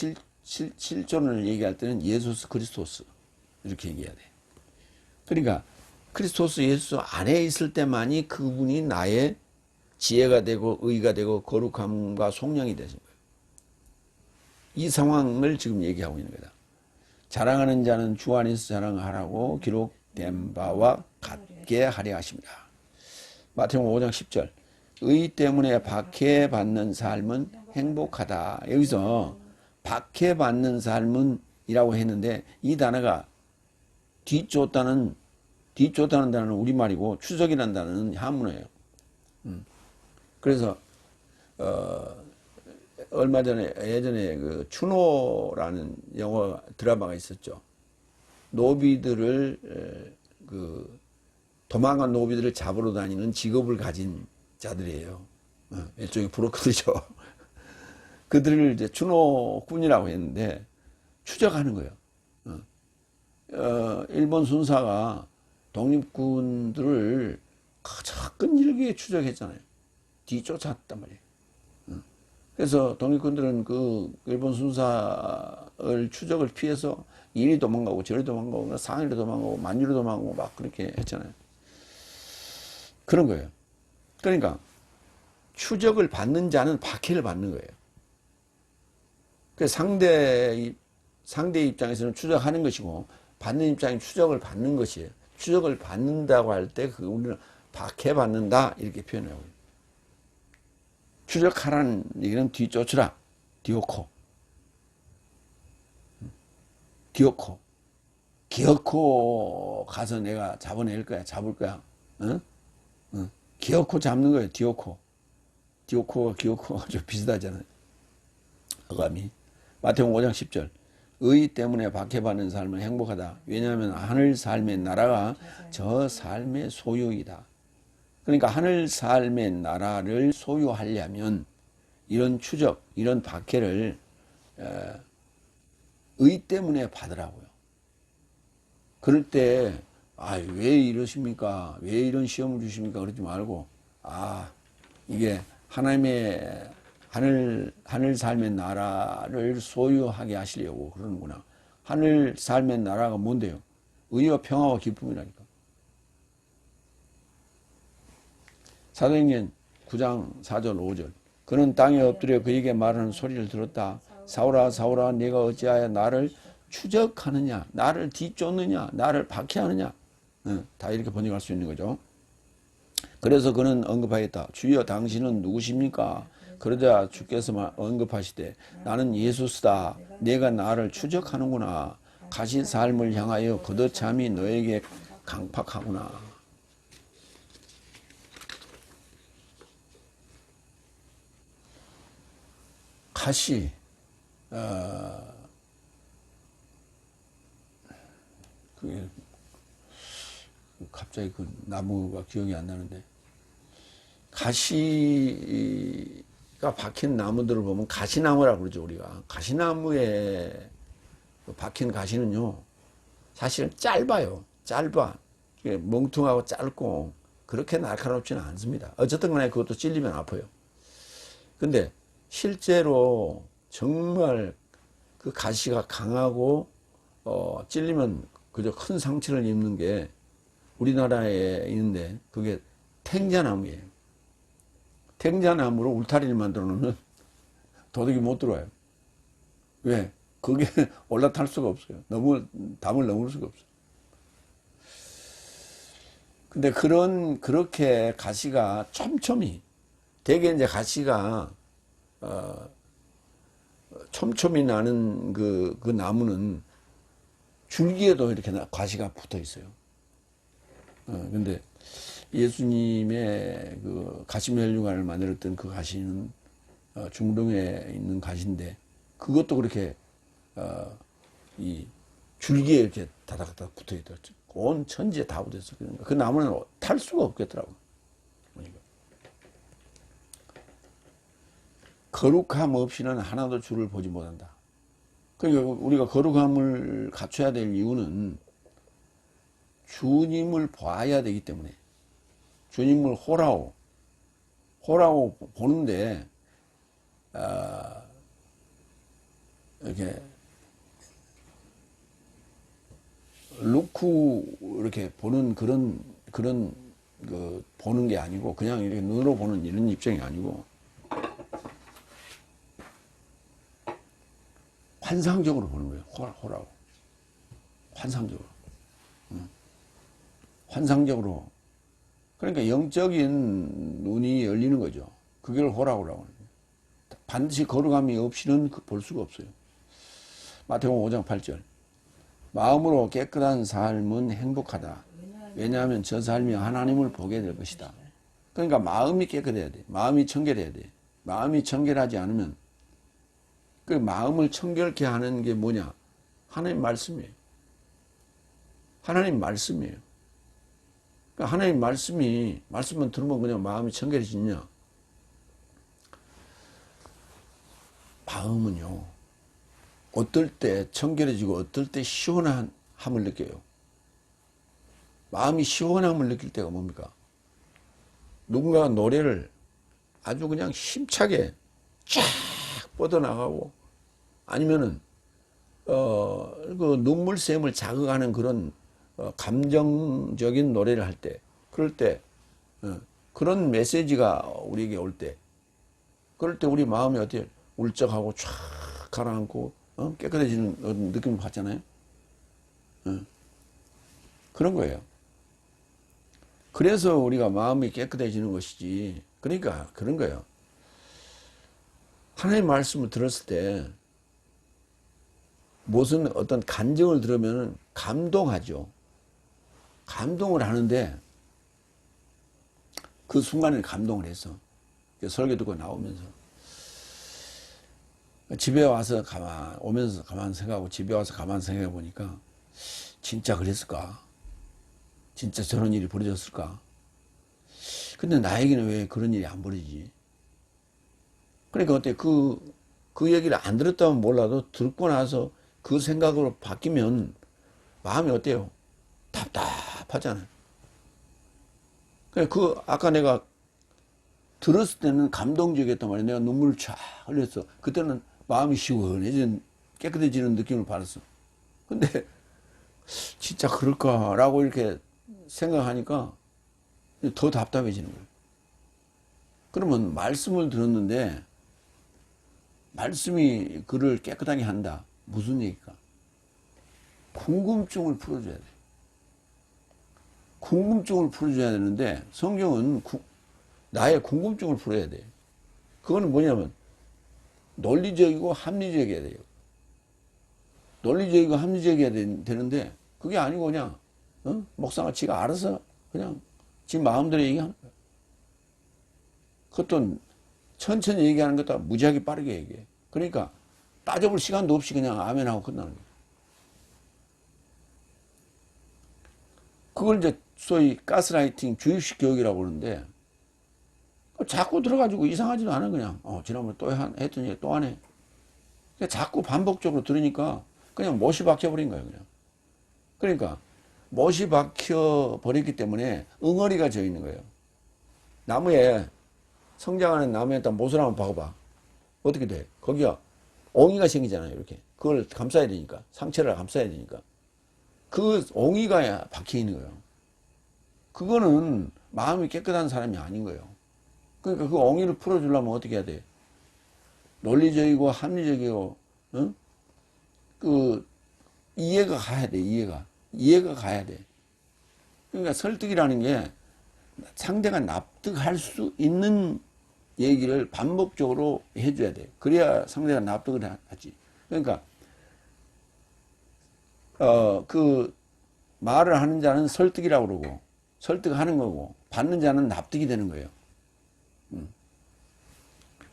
실존을 얘기할 때는 예수스 그리스도스 이렇게 얘기해야 돼. 그러니까 그리스도스 예수 안에 있을 때만이 그분이 나의 지혜가 되고 의가 되고 거룩함과 속량이 되신 거예요. 이 상황을 지금 얘기하고 있는 거다. 자랑하는 자는 주 안에서 자랑하라고 기록된 바와 같게 하려 하십니다. 마태복음 5장 10절. 의 때문에 박해받는 삶은 행복하다. 여기서 박해받는 삶은 이라고 했는데 이 단어가 뒤쫓다는 단어는 우리말이고 추적이라는 단어는 한문어예요. 그래서 얼마 전에 예전에 그 추노라는 영화 드라마가 있었죠. 노비들을 그 도망간 노비들을 잡으러 다니는 직업을 가진 자들이에요. 일종의 브로커들이죠. 그들을 이제 추노꾼이라고 했는데 추적하는 거예요. 일본 순사가 독립군들을 끈질기게 추적했잖아요. 뒤쫓았단 말이에요. 그래서 독립군들은 그 일본 순사를 추적을 피해서 이리 도망가고 저리 도망가고 상해로 도망가고 만주로 도망가고 막 그렇게 했잖아요. 그런 거예요. 그러니까 추적을 받는 자는 박해를 받는 거예요. 그래서 상대 입장에서는 추적하는 것이고 받는 입장이 추적을 받는 것이에요. 추적을 받는다고 할 때 그 우리는 박해받는다 이렇게 표현해요. 추적하라는 얘기는 뒤쫓으라. 디오코. 기어코 가서 내가 잡아낼 거야. 잡을 거야. 기어코 잡는 거예요. 디오코가 기어코가 좀 비슷하잖아요. 어감이. 마태복음 5장 10절. 의 때문에 박해받는 삶은 행복하다. 왜냐하면 하늘 삶의 나라가 저 삶의 소유이다. 그러니까 하늘 삶의 나라를 소유하려면 이런 추적, 이런 박해를 의 때문에 받으라고요. 그럴 때 왜 이러십니까? 왜 이런 시험을 주십니까? 그러지 말고 이게 하나님의 하늘 삶의 나라를 소유하게 하시려고 그러는구나. 하늘 삶의 나라가 뭔데요? 의와 평화와 기쁨이라니까. 사도행전 9장 4절 5절. 그는 땅에 엎드려 그에게 말하는 소리를 들었다. 사울아 사울아 네가 어찌하여 나를 추적하느냐, 나를 뒤쫓느냐, 나를 박해하느냐. 다 이렇게 번역할 수 있는 거죠. 그래서 그는 언급하였다. 주여 당신은 누구십니까? 그러자 주께서 언급하시되 나는 예수스다. 네가 나를 추적하는구나. 가시 삶을 향하여 걷어참이 너에게 강팍하구나. 가시 그게 갑자기 그 나무가 기억이 안 나는데 가시가 박힌 나무들을 보면 가시나무라고 그러죠. 우리가 가시나무에 박힌 가시는요 사실은 짧아요. 짧아. 멍퉁하고 짧고 그렇게 날카롭지는 않습니다. 어쨌든 간에 그것도 찔리면 아파요. 근데 실제로 정말 그 가시가 강하고 찔리면 그저 큰 상처를 입는 게 우리나라에 있는데 그게 탱자나무예요. 탱자나무로 울타리를 만들어 놓으면 도둑이 못 들어와요. 왜? 그게 올라탈 수가 없어요. 담을 넘을 수가 없어요. 근데 그렇게 가시가 촘촘히, 대개 이제 가시가, 촘촘히 나는 그 나무는 줄기에도 이렇게 가시가 붙어 있어요. 근데 예수님의 그 가시면류관을 만들었던 그 가시는 중동에 있는 가시인데 그것도 그렇게 이 줄기에 이렇게 다닥다닥 붙어 있더라고요. 온 천지에 다 붙어 있어. 그러니까 그 나무는 탈 수가 없겠더라고요. 보니까. 거룩함 없이는 하나도 주를 보지 못한다. 그러니까 우리가 거룩함을 갖춰야 될 이유는 주님을 봐야 되기 때문에 주님을 호라고 보는데 이렇게 루크 이렇게 보는 그런 그 보는 게 아니고 그냥 이렇게 눈으로 보는 이런 입장이 아니고 환상적으로 보는 거예요. 호라고 환상적으로. 환상적으로. 그러니까 영적인 눈이 열리는 거죠. 그걸 호라고라고 하는 거예요. 반드시 거룩함이 없이는 볼 수가 없어요. 마태복음 5장 8절. 마음으로 깨끗한 삶은 행복하다. 왜냐하면 저 삶이 하나님을 보게 될 것이다. 그러니까 마음이 깨끗해야 돼. 마음이 청결해야 돼. 마음이 청결하지 않으면 그 마음을 청결케 하는 게 뭐냐? 하나님 말씀이에요. 하나님 말씀이에요. 그러니까 하나님 말씀만 들으면 그냥 마음이 청결해지냐? 마음은요, 어떨 때 청결해지고 어떨 때 시원함을 느껴요. 마음이 시원함을 느낄 때가 뭡니까? 누군가 노래를 아주 그냥 힘차게 쫙 뻗어나가고 아니면은 그 눈물샘을 자극하는 그런 감정적인 노래를 할 때, 그럴 때 그런 메시지가 우리에게 올 때, 그럴 때 우리 마음이 어때요? 울적하고 쫙 가라앉고 깨끗해지는 느낌을 받잖아요. 그런 거예요. 그래서 우리가 마음이 깨끗해지는 것이지. 그러니까 그런 거예요. 하나님의 말씀을 들었을 때 무슨 어떤 간증을 들으면 감동하죠. 감동을 하는데 그 순간에 감동을 했어. 설교 듣고 나오면서 집에 와서 오면서 가만 생각하고 집에 와서 가만 생각해 보니까 진짜 그랬을까? 진짜 저런 일이 벌어졌을까? 근데 나에게는 왜 그런 일이 안 벌어지지? 그러니까 어때? 그 얘기를 안 들었다면 몰라도 듣고 나서 그 생각으로 바뀌면 마음이 어때요? 답답하잖아요. 아까 내가 들었을 때는 감동적이었단 말이야. 내가 눈물을 쫙 흘렸어. 그때는 마음이 시원해진, 깨끗해지는 느낌을 받았어. 근데 진짜 그럴까라고 이렇게 생각하니까 더 답답해지는 거예요. 그러면 말씀을 들었는데 말씀이 그를 깨끗하게 한다. 무슨 얘기일까? 궁금증을 풀어줘야 돼. 궁금증을 풀어줘야 되는데 성경은 나의 궁금증을 풀어야 돼. 그거는 뭐냐면 논리적이고 합리적이어야 돼요. 논리적이고 합리적이어야 되는데 그게 아니고 그냥 목사가 지가 알아서 그냥 지 마음대로 얘기하는 거야. 그것도 천천히 얘기하는 것도 무지하게 빠르게 얘기해. 그러니까 따져볼 시간도 없이 그냥 아멘하고 끝나는 거야. 그걸 이제 소위 가스라이팅, 주입식 교육이라고 그러는데 자꾸 들어가지고 이상하지도 않아. 그냥 지난번에 또 했더니 또 안 해. 그러니까 자꾸 반복적으로 들으니까 그냥 못이 박혀버린 거예요. 그냥. 그러니까 못이 박혀버렸기 때문에 응어리가 져 있는 거예요. 나무에 성장하는 나무에다 못을 한번 박아봐. 어떻게 돼? 거기가 옹이가 생기잖아요. 이렇게. 그걸 감싸야 되니까. 상처를 감싸야 되니까. 그 옹이가 박혀 있는 거예요. 그거는 마음이 깨끗한 사람이 아닌 거예요. 그러니까 그 옹이를 풀어주려면 어떻게 해야 돼? 논리적이고 합리적이고, 이해가 가야 돼, 이해가 가야 돼. 그러니까 설득이라는 게 상대가 납득할 수 있는 얘기를 반복적으로 해줘야 돼. 그래야 상대가 납득을 하지. 그러니까, 그 말을 하는 자는 설득이라고 그러고, 설득하는 거고, 받는 자는 납득이 되는 거예요.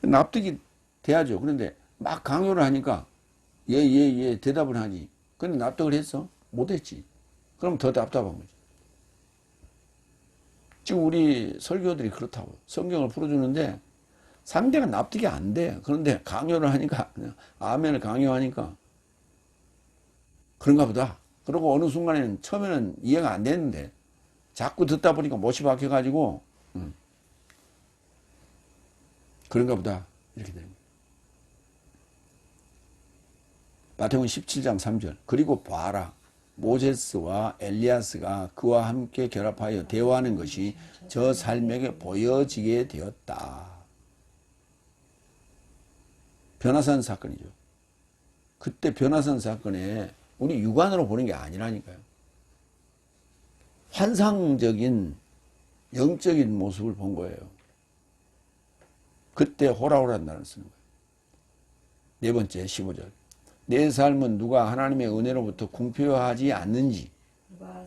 납득이 돼야죠. 그런데 막 강요를 하니까, 예, 대답을 하니. 근데 납득을 했어? 못했지. 그럼 더 답답한 거지. 지금 우리 설교들이 그렇다고. 성경을 풀어주는데 상대가 납득이 안 돼. 그런데 강요를 하니까, 그냥 아멘을 강요하니까 그런가 보다. 그리고 어느 순간에는 처음에는 이해가 안 됐는데 자꾸 듣다 보니까 못이 박혀가지고 그런가 보다 이렇게 되는 거예요. 마태복음 17장 3절 그리고 봐라 모세스와 엘리야스가 그와 함께 결합하여 대화하는 것이 저 삶에게 보여지게 되었다. 변화산 사건이죠. 그때 변화산 사건에 우리 육안으로 보는 게 아니라니까요. 환상적인 영적인 모습을 본 거예요. 그때 호라호라한다는 쓰는 거예요. 네 번째 15절 내 삶은 누가 하나님의 은혜로부터 궁핍하지 않는지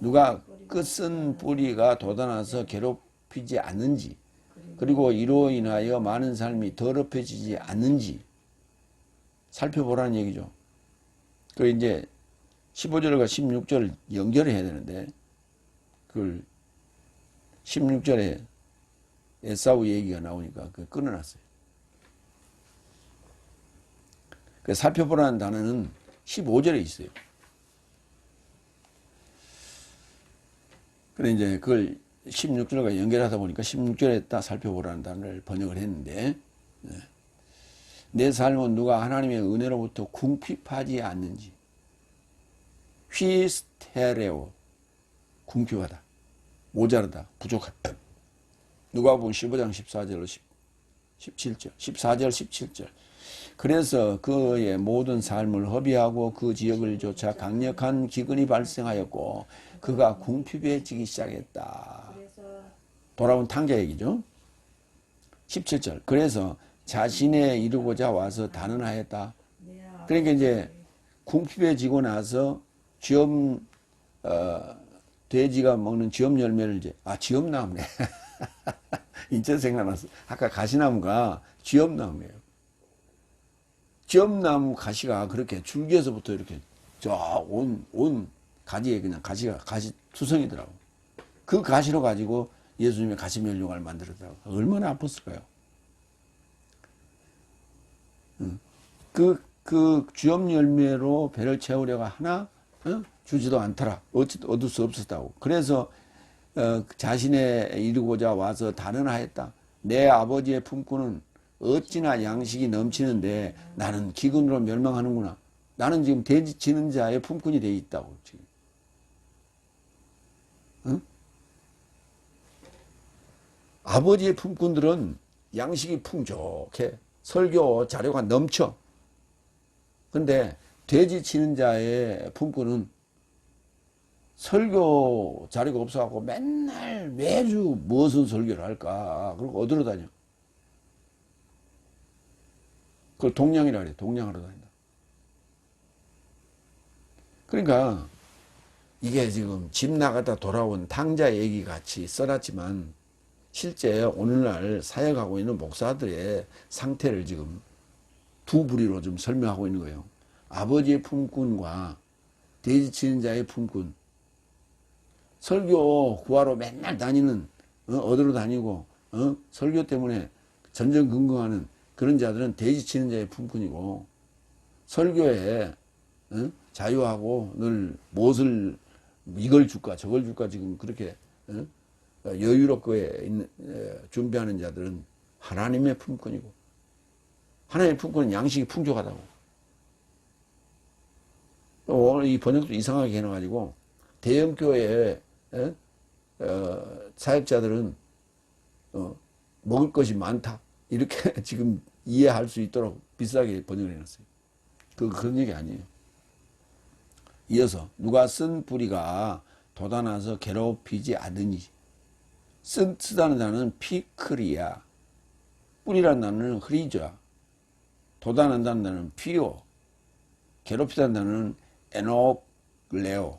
누가 끝은 뿌리가 돋아나서 괴롭히지 않는지 그리고 이로 인하여 많은 삶이 더럽혀지지 않는지 살펴보라는 얘기죠. 그 이제 15절과 16절을 연결해야 되는데 그걸 16절에 에사우 얘기가 나오니까 그 끊어놨어요. 그 살펴보라는 단어는 15절에 있어요. 그래 이제 그걸 16절과 연결하다 보니까 16절에 딱 살펴보라는 단어를 번역을 했는데 내 삶은 누가 하나님의 은혜로부터 궁핍하지 않는지 휘스테레오 궁핍하다 모자르다 부족하다 누가복음 15장 14절로 17절 14절 17절 그래서 그의 모든 삶을 허비하고 그 지역을 쫓아 강력한 기근이 발생하였고 그가 궁핍해지기 시작했다. 돌아온 탕자 얘기죠. 17절 그래서 자신에 이르고자 와서 단언하였다. 그러니까 이제 궁핍해지고 나서 쥐엄 돼지가 먹는 쥐엄 열매를 이제 쥐엄나무네. 인천 생각났어. 아까 가시나무가 쥐엄나무예요. 쥐엄나무 가시가 그렇게 줄기에서부터 이렇게 온 가지에 그냥 가시 투성이더라고. 그 가시로 가지고 예수님의 가시면류관을 만들었다고. 얼마나 아팠을까요? 그 쥐엄 열매로 배를 채우려가 하나 주지도 않더라. 얻을 수 없었다고. 그래서 자신에 이르고자 와서 단언하였다. 내 아버지의 품꾼은 어찌나 양식이 넘치는데 나는 기근으로 멸망하는구나. 나는 지금 돼지 치는 자의 품꾼이 돼 있다고 지금. 응? 아버지의 품꾼들은 양식이 풍족해. 설교 자료가 넘쳐. 근데 돼지 치는 자의 품꾼은 설교 자료가 없어갖고 맨날 매주 무슨 설교를 할까. 그리고 어디로 다녀? 그걸 동냥이라 그래. 동냥하러 다닌다. 그러니까 이게 지금 집 나가다 돌아온 탕자 얘기 같이 써놨지만 실제 오늘날 사역하고 있는 목사들의 상태를 지금 두 부리로 좀 설명하고 있는 거예요. 아버지의 품꾼과 돼지 치는 자의 품꾼. 설교 구하러 맨날 다니는 어디로 다니고 설교 때문에 전전긍긍하는 그런 자들은 돼지 치는 자의 품꾼이고 설교에 자유하고 늘 무엇을 이걸 줄까 저걸 줄까 지금 그렇게 여유롭게 준비하는 자들은 하나님의 품꾼이고 하나님의 품꾼은 양식이 풍족하다고. 오늘 이 번역도 이상하게 해놔가지고 대형교회 사역자들은 먹을 것이 많다 이렇게 지금 이해할 수 있도록 비싸게 번역을 해놨어요. 그런 얘기 아니에요. 이어서 누가 쓴 뿌리가 돋아나서 괴롭히지 않으니 쓰다는 단어는 피크리야. 뿌리라는 단어는 흐리자. 돋아난다는 단어는 피오. 괴롭히다는 단어는 에노클레오.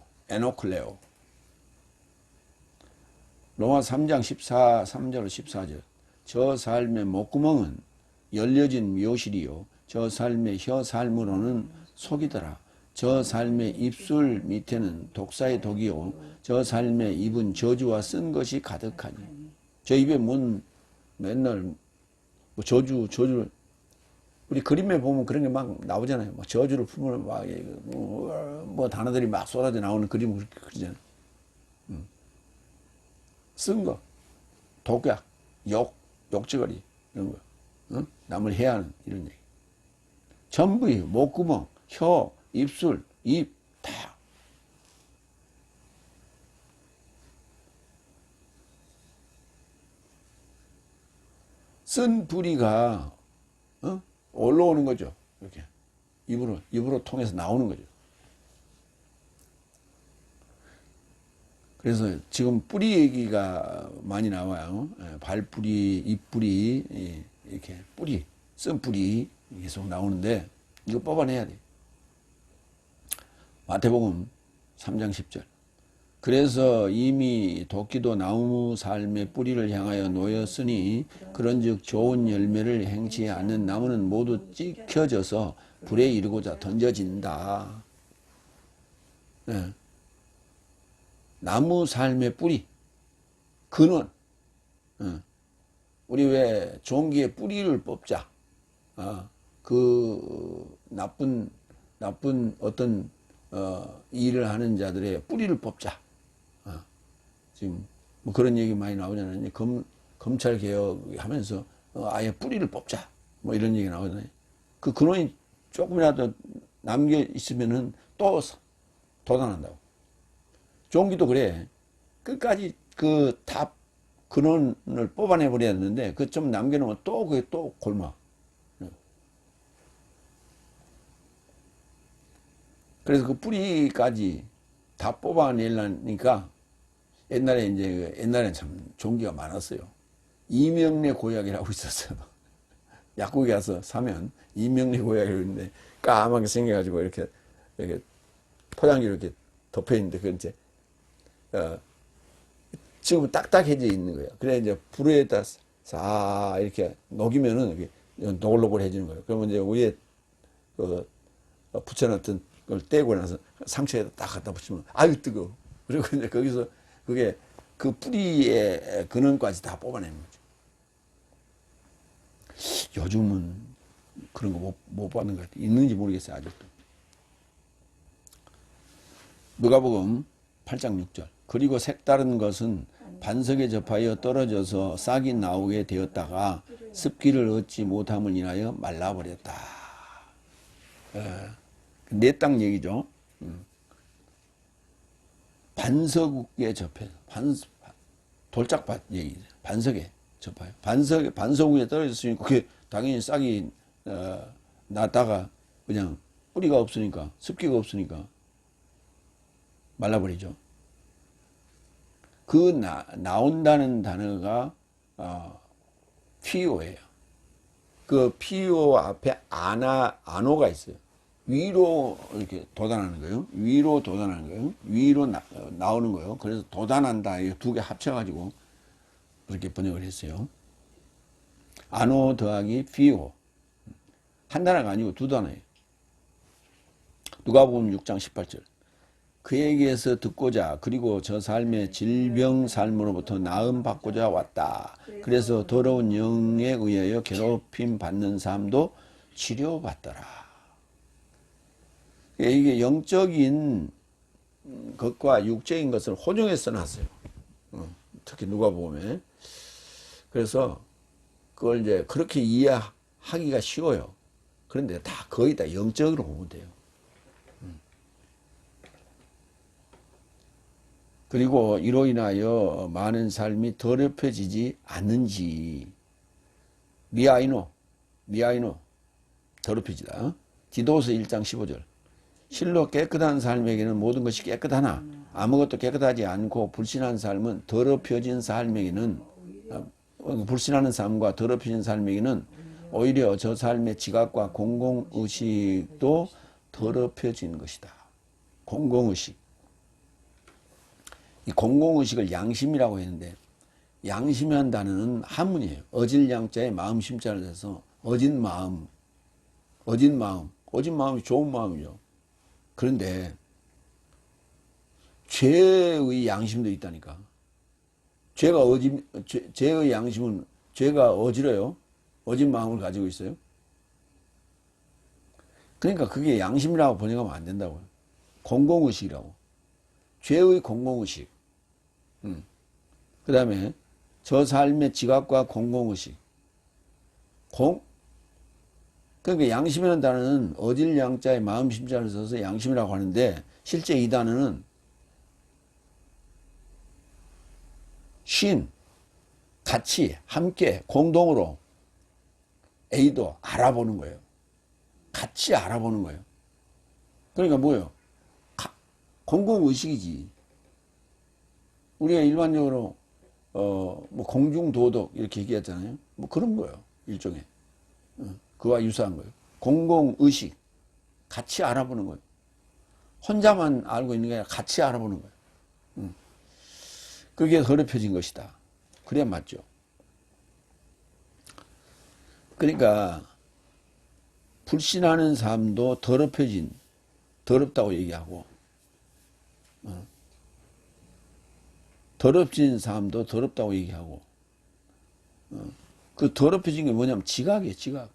로마 3장 3절 14절 저 삶의 목구멍은 열려진 묘실이요 저 삶의 혀 삶으로는 속이더라. 저 삶의 입술 밑에는 독사의 독이요 저 삶의 입은 저주와 쓴 것이 가득하니. 저 입에 뭔 맨날 뭐 저주를 우리 그림에 보면 그런 게 막 나오잖아요. 막 저주를 품으면 막, 뭐 단어들이 막 쏟아져 나오는 그림을 그렇게 그리잖아요. 쓴 거, 독약, 욕지거리, 이런 거. 남을 해하는 이런 얘기. 전부이, 목구멍, 혀, 입술, 입, 다. 쓴 부리가, 올라오는 거죠. 이렇게. 입으로 통해서 나오는 거죠. 그래서 지금 뿌리 얘기가 많이 나와요. 발뿌리, 잎뿌리, 이렇게 뿌리, 쓴 뿌리 계속 나오는데 이거 뽑아내야 돼. 마태복음 3장 10절. 그래서 이미 도끼도 나무 삶의 뿌리를 향하여 놓였으니 그런즉 좋은 열매를 행치 않는 나무는 모두 찍혀져서 불에 이르고자 던져진다. 네. 나무 삶의 뿌리, 근원. 우리 왜 종기의 뿌리를 뽑자. 그 나쁜 어떤 일을 하는 자들의 뿌리를 뽑자. 지금 뭐 그런 얘기 많이 나오잖아요. 검찰 개혁하면서 아예 뿌리를 뽑자. 뭐 이런 얘기 나오잖아요. 그 근원이 조금이라도 남겨 있으면은 또 도단한다고. 종기도 그래. 끝까지 그 다 근원을 뽑아내 버려야 되는데 그 좀 남겨놓으면 또 그게 또 골마. 그래서 그 뿌리까지 다 뽑아내려니까 옛날에는 참 종기가 많았어요. 이명래 고약이라고 있었어요. 약국에 가서 사면 이명래 고약이라고 있는데 까맣게 생겨가지고 이렇게 포장지로 이렇게 덮여 있는데 그 이제 지금 딱딱해져 있는 거예요. 그래 이제 불에다 싹 이렇게 녹이면은 이렇게 노글노글해지는 거예요. 그러면 이제 위에 그 붙여놨던 걸 떼고 나서 상처에다 딱 갖다 붙이면 아유 뜨거워. 그리고 이제 거기서 그게 그 뿌리의 근원까지 다 뽑아내는 거죠. 요즘은 그런 거 못 받는 것 같아요. 있는지 모르겠어요, 아직도. 누가복음 8장 6절. 그리고 색다른 것은 반석에 접하여 떨어져서 싹이 나오게 되었다가 습기를 얻지 못함을 인하여 말라버렸다. 내 땅 얘기죠. 반석에 접해서 돌짝밭 얘기죠. 반석에 접하여 반석 위에 떨어졌으니까 그게 당연히 싹이 났다가 그냥 뿌리가 없으니까 습기가 없으니까 말라버리죠. 그 나온다는 단어가 피오예요. 그 피오 앞에 아노가 있어요. 위로 이렇게 돋아나는 거예요. 위로 돋아나는 거예요. 위로 나오는 거예요. 그래서 돋아난다. 이 두 개 합쳐가지고 그렇게 번역을 했어요. 아노 더하기 피오. 한 단어가 아니고 두 단어예요. 누가복음 6장 18절. 그에게서 듣고자 그리고 저 삶의 질병 삶으로부터 나음 받고자 왔다. 그래서 더러운 영에 의하여 괴롭힘 받는 삶도 치료받더라. 이게 영적인 것과 육적인 것을 혼용해서 놨어요. 특히 누가복음에. 그래서 그걸 이제 그렇게 이해하기가 쉬워요. 그런데 다 거의 다 영적으로 보면 돼요. 그리고 이로 인하여 많은 삶이 더럽혀지지 않는지. 리아이노 더럽혀지다. 디도서 1장 15절. 실로 깨끗한 삶에게는 모든 것이 깨끗하나 아무것도 깨끗하지 않고 불신한 삶은 더럽혀진 삶에게는 불신하는 삶과 더럽혀진 삶에게는 오히려 저 삶의 지각과 공공의식도 더럽혀진 것이다. 공공의식. 이 공공의식을 양심이라고 했는데 양심이라는 단어는 한문이에요. 어질 양자에 마음 심자를 해서 어진 마음이 좋은 마음이죠. 그런데 죄의 양심도 있다니까. 죄의 양심은 죄가 어지러요. 어진 마음을 가지고 있어요. 그러니까 그게 양심이라고 번역하면 안 된다고요. 공공의식이라고. 죄의 공공의식. 그 다음에 저 삶의 지각과 공공의식. 그러니까 양심이라는 단어는 어질 양자에 마음 심자를 써서 양심이라고 하는데 실제 이 단어는 같이, 함께, 공동으로 A도 알아보는 거예요. 같이 알아보는 거예요. 그러니까 뭐예요? 공공의식이지. 우리가 일반적으로 뭐 공중도덕 이렇게 얘기하잖아요. 뭐 그런 거예요. 일종의. 그와 유사한 거예요. 공공의식. 같이 알아보는 거예요. 혼자만 알고 있는 게 아니라 같이 알아보는 거예요. 그게 더럽혀진 것이다. 그래야 맞죠. 그러니까 불신하는 삶도 더럽다고 얘기하고 더럽진 삶도 더럽다고 얘기하고 그 더럽혀진 게 뭐냐면 지각이에요. 지각.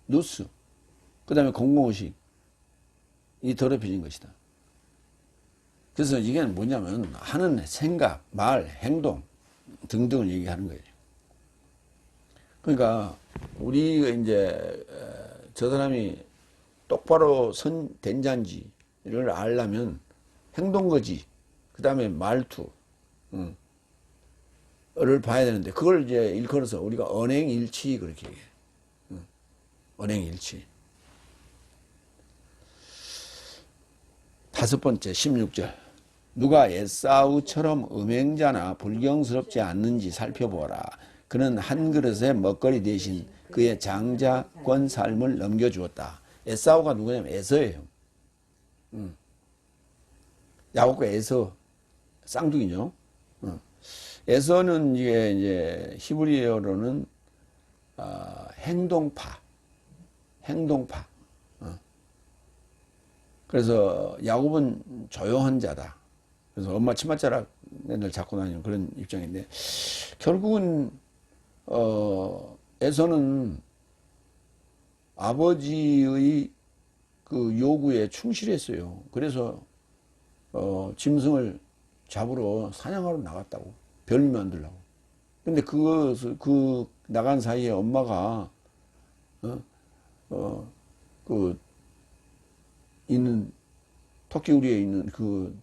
뉴스. 그 다음에 공공의식. 이 더럽혀진 것이다. 그래서 이게 뭐냐면 하는 생각, 말, 행동 등등을 얘기하는 거예요. 그러니까 우리가 이제 저 사람이 똑바로 선 된자인지를 알려면 행동거지, 그 다음에 말투, 를 봐야 되는데 그걸 이제 일컬어서 우리가 언행일치 그렇게 얘기해요. 언행일치. 5번째 16절. 누가 에사우처럼 음행자나 불경스럽지 않는지 살펴보라. 그는 한 그릇에 먹거리 대신 그의 장자권 삶을 넘겨주었다. 에사우가 누구냐면 에서예요. 야곱과 에서 쌍둥이죠. 에서는 이게 이제 히브리어로는 행동파. 그래서 야곱은 조용한 자다. 그래서 엄마 치맛자락 맨날 잡고 다니는 그런 입장인데 결국은 에서는 아버지의 그 요구에 충실했어요. 그래서 짐승을 잡으러 사냥하러 나갔다고. 별미 만들려고. 근데 그 나간 사이에 엄마가 있는 토끼우리에 있는 그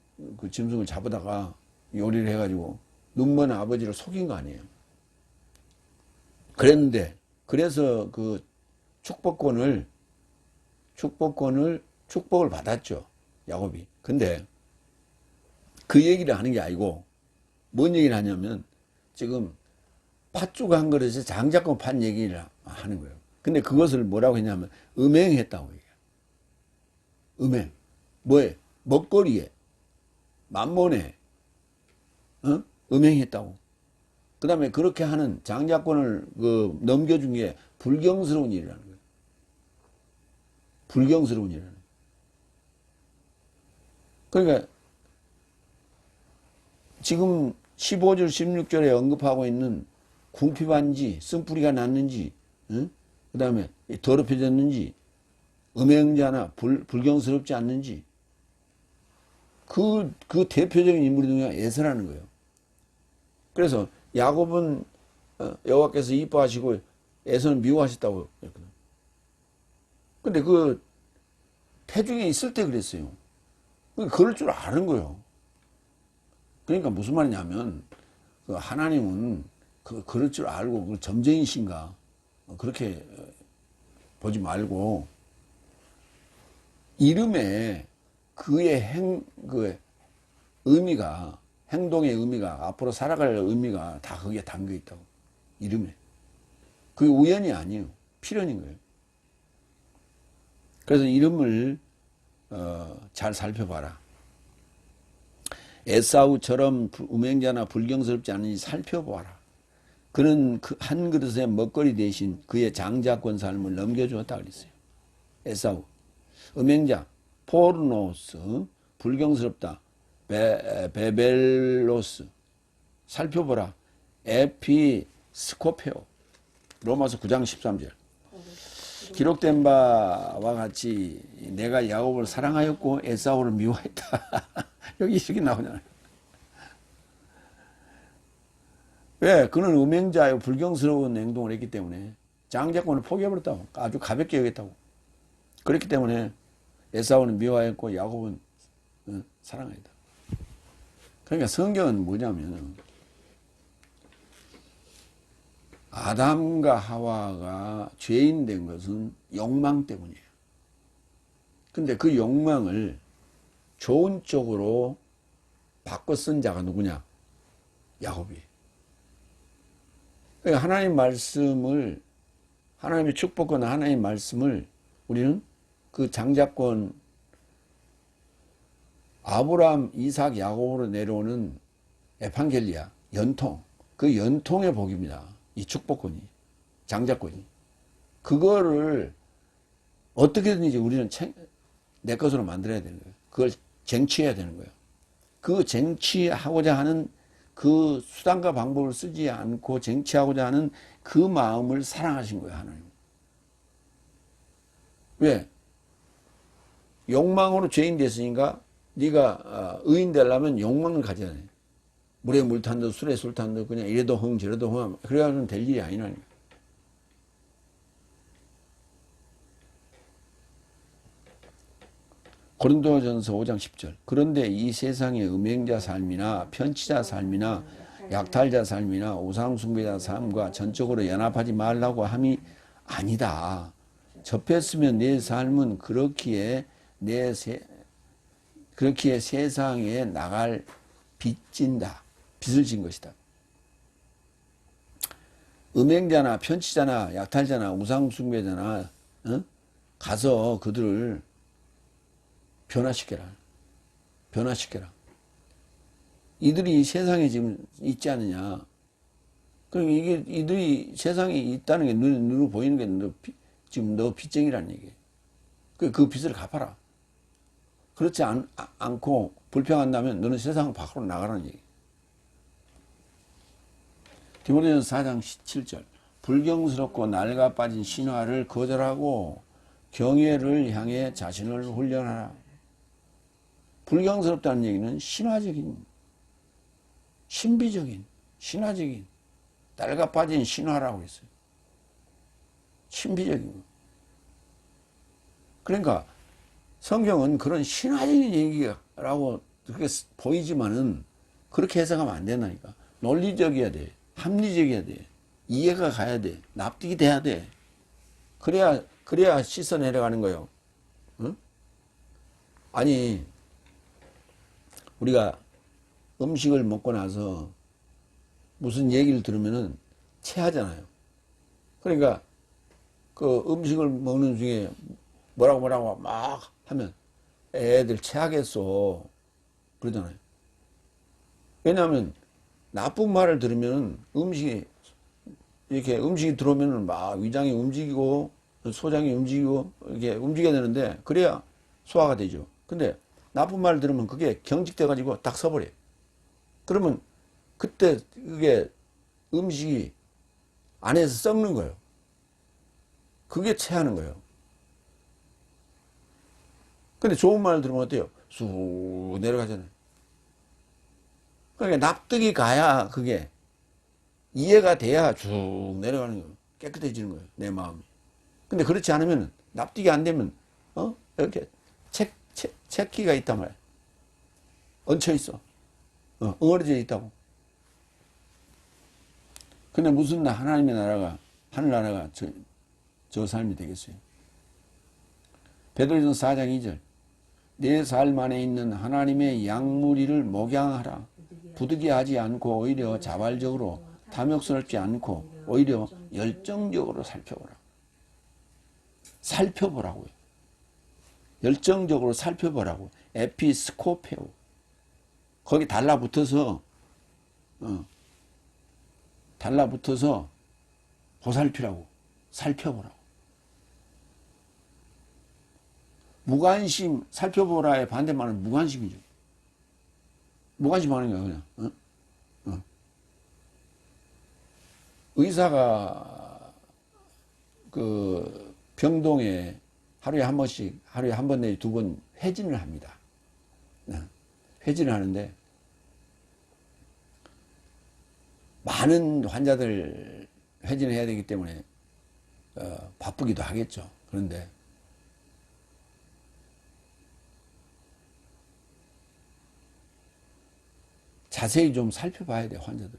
짐승을 잡아다가 요리를 해가지고 눈먼 아버지를 속인 거 아니에요. 그래서 그 축복을 받았죠. 야곱이. 근데 그 얘기를 하는 게 아니고 뭔 얘기를 하냐면 지금 팥죽 한 그릇에 장자권 판 얘기를 하는 거예요. 근데 그것을 뭐라고 했냐면 음행했다고 얘기해요. 음행. 뭐에? 먹거리에. 만몬에. 음행했다고. 그 다음에 그렇게 하는 장자권을 넘겨준 게 불경스러운 일이라는 거예요. 불경스러운 일이라는 거예요. 그러니까 지금 15절 16절에 언급하고 있는 궁핍한지 쓴뿌리가 났는지 그 다음에 더럽혀졌는지 음행자나 불경스럽지 않는지 그 대표적인 인물이 누구냐? 에서라는 거예요. 그래서 야곱은 여호와께서 이뻐하시고 에서는 미워하셨다고 했거든. 근데 그 태중에 있을 때 그랬어요. 그럴 줄 아는 거예요. 그러니까 무슨 말이냐면 하나님은 그럴 줄 알고 점쟁이신가 그렇게 보지 말고 이름에 그의 의미가 행동의 의미가 앞으로 살아갈 의미가 다 거기에 담겨 있다고. 이름에. 그게 우연이 아니에요. 필연인 거예요. 그래서 이름을 잘 살펴봐라. 에사우처럼 음행자나 불경스럽지 않은지 살펴보아라. 그는 한 그릇의 먹거리 대신 그의 장자권 삶을 넘겨주었다 그랬어요. 에사우. 음행자, 포르노스, 불경스럽다, 베벨로스. 살펴보라. 에피스코페오. 로마서 9장 13절. 기록된 바와 같이 내가 야곱을 사랑하였고 에사우를 미워했다. 여기 이렇게 나오잖아요. 왜? 그는 음행자요 불경스러운 행동을 했기 때문에 장자권을 포기해버렸다고. 아주 가볍게 여겼다고. 그렇기 때문에 에사우는 미워했고 야곱은 사랑했다. 그러니까 성경은 뭐냐면 아담과 하와가 죄인 된 것은 욕망 때문이에요. 근데 그 욕망을 좋은 쪽으로 바꿔 쓴 자가 누구냐? 야곱이. 그러니까 하나님 말씀을, 하나님의 축복과 하나님의 말씀을 우리는 그 장자권 아브라함, 이삭, 야곱으로 내려오는 에판겔리아, 연통, 그 연통의 복입니다. 이 축복권이, 장자권이. 그거를 어떻게든지 우리는 내 것으로 만들어야 되는 거예요. 그걸 쟁취해야 되는 거예요. 그 쟁취하고자 하는 그 수단과 방법을 쓰지 않고 쟁취하고자 하는 그 마음을 사랑하신 거예요, 하나님. 왜? 욕망으로 죄인 됐으니까 네가 의인 되려면 욕망을 가져야 돼. 물에 물 탄 듯 술에 술 탄 듯 그냥 이래도 흥 저래도 흥 그래야는 될 일이 아니라니까. 고린도전서 5장 10절. 그런데 이 세상의 음행자 삶이나 편치자 삶이나 약탈자 삶이나 우상숭배자 삶과 전적으로 연합하지 말라고 함이 아니다. 접했으면 내 삶은 그렇기에 세상에 나갈 빚진다. 빚을 진 것이다. 음행자나 편치자나 약탈자나 우상숭배자나 가서 그들을 변화시켜라. 이들이 세상에 지금 있지 않느냐. 그럼 이게 이들이 세상에 있다는 게 눈으로 보이는 게 지금 너 빚쟁이라는 얘기예요. 그 빚을 갚아라. 그렇지 않고 불평한다면 너는 세상 밖으로 나가라는 얘기예요. 디모데전서 4장 17절. 불경스럽고 낡아 빠진 신화를 거절하고 경외를 향해 자신을 훈련하라. 불경스럽다는 얘기는 신화적인, 신비적인, 신화적인, 낡아 빠진 신화라고 했어요. 신비적인 거. 그러니까 성경은 그런 신화적인 얘기라고 그렇게 보이지만은 그렇게 해석하면 안 된다니까. 논리적이어야 돼. 합리적이어야 돼. 이해가 가야 돼. 납득이 돼야 돼. 그래야 씻어 내려가는 거예요. 응? 아니, 우리가 음식을 먹고 나서 무슨 얘기를 들으면은 체하잖아요. 그러니까 그 음식을 먹는 중에 뭐라고 막 하면 애들 체하겠어. 그러잖아요. 왜냐하면 나쁜 말을 들으면 음식이 들어오면 막 위장이 움직이고 소장이 움직이고 이렇게 움직여야 되는데 그래야 소화가 되죠. 근데 나쁜 말을 들으면 그게 경직돼 가지고 딱 서버려요. 그러면 그때 그게 음식이 안에서 썩는 거예요. 그게 체하는 거예요. 근데 좋은 말을 들으면 어때요? 쑥 내려가잖아요. 그러니까 납득이 가야 그게 이해가 돼야 쭉 내려가는 거예요. 깨끗해지는 거예요. 내 마음이. 근데 그렇지 않으면 납득이 안 되면 이렇게 채기가 있단 말이야. 얹혀 있어. 엉어려져 있다고. 근데 무슨 하나님의 나라가 하늘나라가 저 삶이 되겠어요. 베드로전서 4장 2절. 내 삶 안에 있는 하나님의 양무리를 목양하라. 부득이하지 않고 오히려 자발적으로 탐욕스럽지 않고 오히려 열정적으로 살펴보라. 살펴보라고요. 열정적으로 살펴보라고. 에피스코페오. 거기 달라붙어서 보살피라고. 살펴보라고. 무관심, 살펴보라의 반대말은 무관심이죠. 무관심하는 거야, 그냥. 의사가 병동에 하루에 한 번씩, 하루에 한 번 내지 두 번 회진을 합니다. 회진을 하는데, 많은 환자들 회진을 해야 되기 때문에, 바쁘기도 하겠죠. 그런데, 자세히 좀 살펴봐야 돼요, 환자들.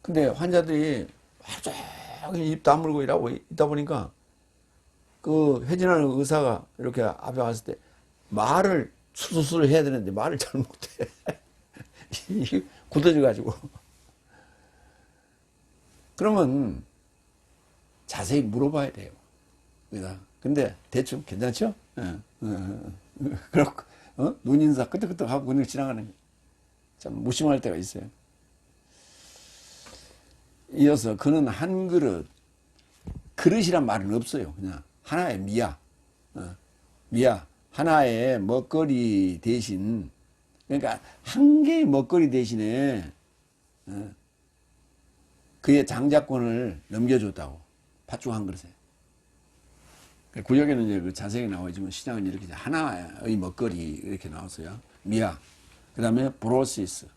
근데 환자들이 하루 종일 입 다물고 일하고 있다 보니까 그 회진하는 의사가 이렇게 앞에 왔을 때 말을 수술을 해야 되는데 말을 잘 못해. 굳어져가지고. 그러면 자세히 물어봐야 돼요. 근데 대충 괜찮죠? 그렇고, 눈인사 끄덕끄덕하고 그냥 지나가는 게 참 무심할 때가 있어요. 이어서 그는 한 그릇, 그릇이란 말은 없어요. 그냥 하나의 미야. 미야. 하나의 먹거리 대신, 그러니까 한 개의 먹거리 대신에 그의 장자권을 넘겨줬다고. 팥죽 한 그릇에. 구역에는 이제 그 자세히 나오지만 시장은 이렇게 하나의 먹거리 이렇게 나왔어요. 미야. 그 다음에 브로시스.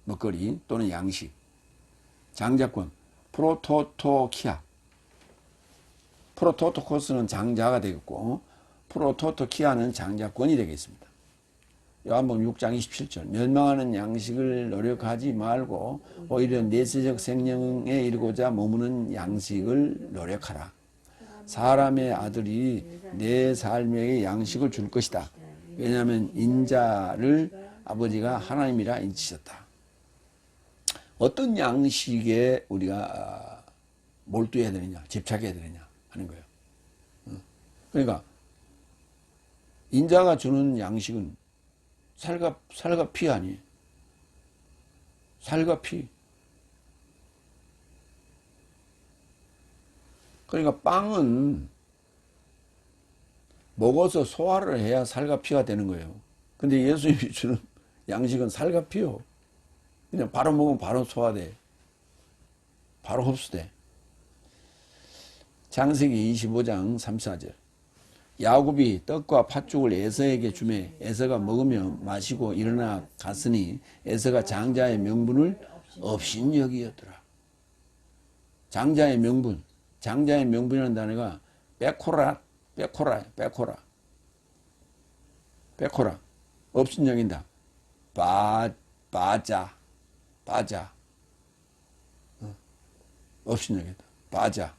먹거리 또는 양식. 장자권. 프로토토키아. 프로토토코스는 장자가 되겠고, 프로토토키아는 장자권이 되겠습니다. 요한복음 6장 27절. 멸망하는 양식을 노력하지 말고 오히려 내세적 생명에 이르고자 머무는 양식을 노력하라. 사람의 아들이 내 삶에게 양식을 줄 것이다. 왜냐하면 인자를 아버지가 하나님이라 인치셨다. 어떤 양식에 우리가 몰두해야 되느냐, 집착해야 되느냐 하는 거예요. 그러니까 인자가 주는 양식은 살과 피 아니에요. 살과 피. 그러니까 빵은 먹어서 소화를 해야 살과 피가 되는 거예요. 근데 예수님이 주는 양식은 살과 피요. 그냥 바로 먹으면 바로 소화돼. 바로 흡수돼. 창세기 25장 3, 4절. 야곱이 떡과 팥죽을 에서에게 주매 에서가 먹으며 마시고 일어나 갔으니 에서가 장자의 명분을 업신여기였더라. 장자의 명분. 장자의 명분이라는 단어가 빼코라. 업신여긴다. 빠자. 업신여긴다. 빠자.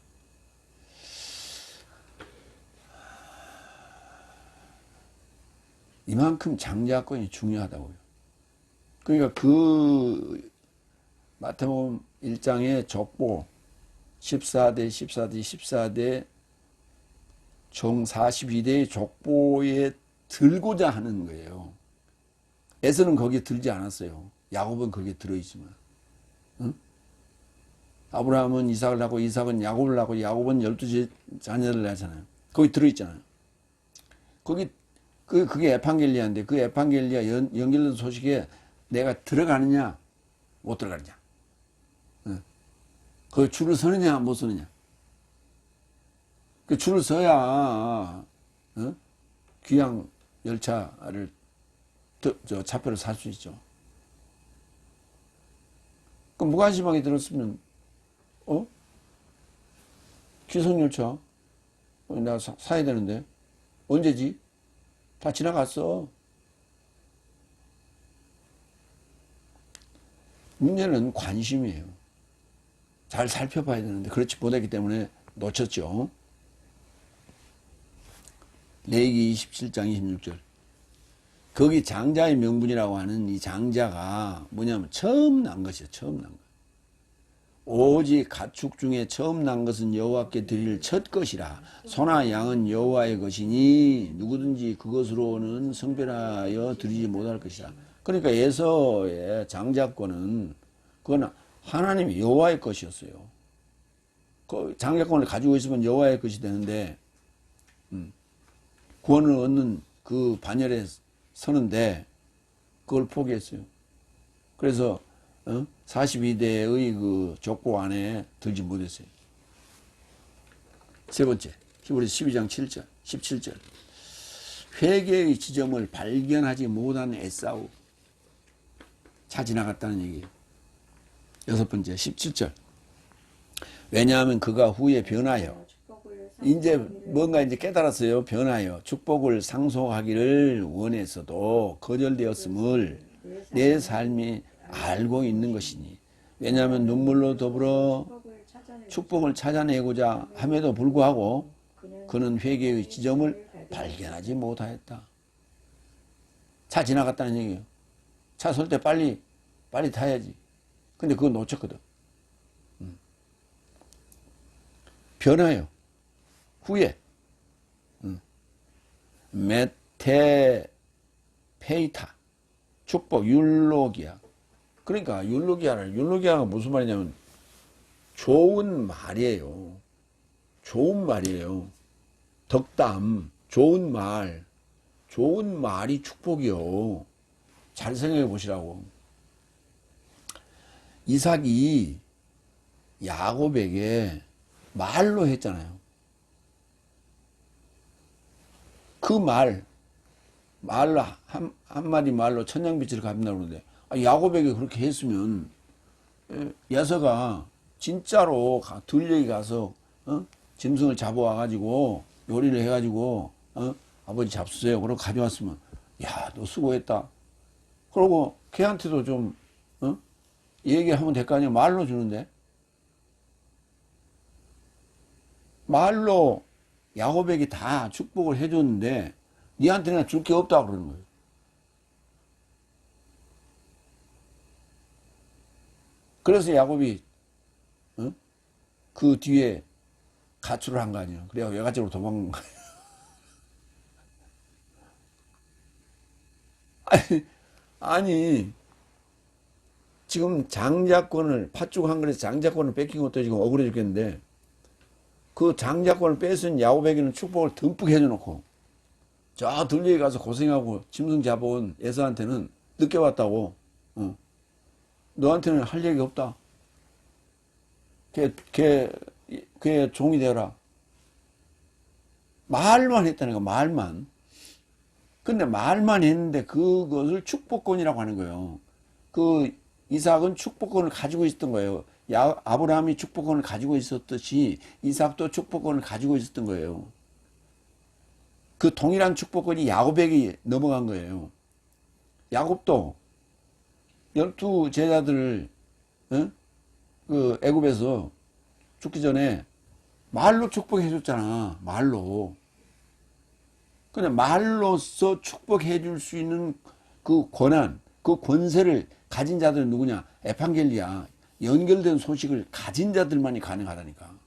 이만큼 장자권이 중요하다고요. 그러니까 그 마태복음 1장의 족보 14대 총 42대의 족보에 들고자 하는 거예요. 에서는 거기에 들지 않았어요. 야곱은 거기에 들어있지만. 응? 아브라함은 이삭을 낳고 이삭은 야곱을 낳고 야곱은 12 자녀를 낳잖아요. 거기 들어있잖아요. 그게 에판겔리아인데 그 에판겔리아 연결된 소식에 내가 들어가느냐 못 들어가느냐, 그 줄을 서느냐 못 서느냐. 그 줄을 서야 귀양 열차를 차표를 살 수 있죠. 그 무관심하게 들었으면 기성열차 나 사야 되는데 언제지? 다 지나갔어. 문제는 관심이에요. 잘 살펴봐야 되는데 그렇지 못했기 때문에 놓쳤죠. 레위기 27장 26절. 거기 장자의 명분이라고 하는 이 장자가 뭐냐면 처음 난 것이에요. 처음 난 것. 오직 가축 중에 처음 난 것은 여호와께 드릴 첫 것이라. 소나 양은 여호와의 것이니 누구든지 그것으로는 성별하여 드리지 못할 것이라. 그러니까 에서의 장자권은 그건 하나님이 여호와의 것이었어요. 그 장자권을 가지고 있으면 여호와의 것이 되는데 구원을 얻는 그 반열에 서는데 그걸 포기했어요. 그래서 42대의 그 족보 안에 들지 못했어요. 세 번째, 히브리서 12장 7절, 17절. 회개의 지점을 발견하지 못한 에사우. 차 지나갔다는 얘기예요. 여섯 번째, 17절. 왜냐하면 그가 후에 변하여, 이제 뭔가 이제 깨달았어요. 변하여 축복을 상속하기를 원해서도 거절되었음을 내 삶이 알고 있는 것이니. 왜냐하면 눈물로 더불어 축복을 찾아내고자 함에도 불구하고 그는 회개의 지점을 발견하지 못하였다. 차 지나갔다는 얘기예요. 차 설 때 빨리 타야지. 근데 그거 놓쳤거든. 변화요. 후에. 메테 페이타. 축복, 율로기아. 그러니까 율로기아가 무슨 말이냐면 좋은 말이에요. 좋은 말이에요. 덕담, 좋은 말. 좋은 말이 축복이요. 잘 생각해 보시라고. 이삭이 야곱에게 말로 했잖아요. 그 말로 한마디 말로 천냥빛을 갚는다고 그러는데, 야곱에게 그렇게 했으면 야서가 진짜로 들녘에 가서 짐승을 잡아와가지고 요리를 해가지고 아버지 잡수세요. 그러고 가져왔으면, 야, 너 수고했다. 그러고 걔한테도 좀 얘기하면 될 거 아니야. 말로 주는데, 말로 야곱에게 다 축복을 해줬는데 니한테는 줄 게 없다고 그러는 거예요. 그래서 야곱이 그 뒤에 가출을 한 거 아니에요. 그래야 외갓집으로 도망간 거예요. 아니 지금 장자권을 팥죽 한 그릇 장자권을 뺏긴 것도 지금 억울해 죽겠는데, 그 장자권을 뺏은 야곱에게는 축복을 듬뿍 해줘놓고 저 들리에 가서 고생하고 짐승 잡아온 에서한테는 늦게 왔다고. 너한테는 할 얘기 없다. 걔 종이 되어라. 말만 했다니까. 말만. 근데 말만 했는데 그것을 축복권이라고 하는 거예요. 그 이삭은 축복권을 가지고 있었던 거예요. 아브라함이 축복권을 가지고 있었듯이 이삭도 축복권을 가지고 있었던 거예요. 그 동일한 축복권이 야곱에게 넘어간 거예요. 야곱도 12 제자들을 그 애굽에서 죽기 전에 말로 축복해 줬잖아. 말로. 근데 말로써 축복해 줄 수 있는 그 권한, 그 권세를 가진 자들은 누구냐? 에판겔리야. 연결된 소식을 가진 자들만이 가능하다니까.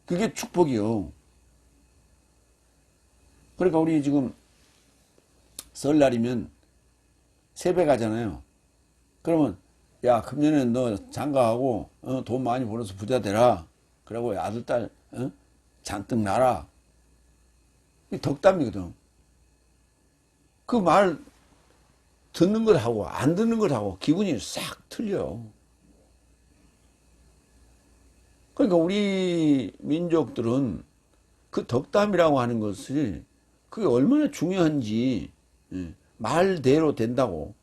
그게 축복이요. 그러니까 우리 지금 설날이면 세배 가잖아요. 그러면 야, 금년에는 너 장가하고 돈 많이 벌어서 부자 되라. 그리고 아들 딸 잔뜩 낳아라. 이게 덕담이거든. 그 말 듣는 것하고 안 듣는 것하고 기분이 싹 틀려. 그러니까 우리 민족들은 그 덕담이라고 하는 것이 그게 얼마나 중요한지, 말대로 된다고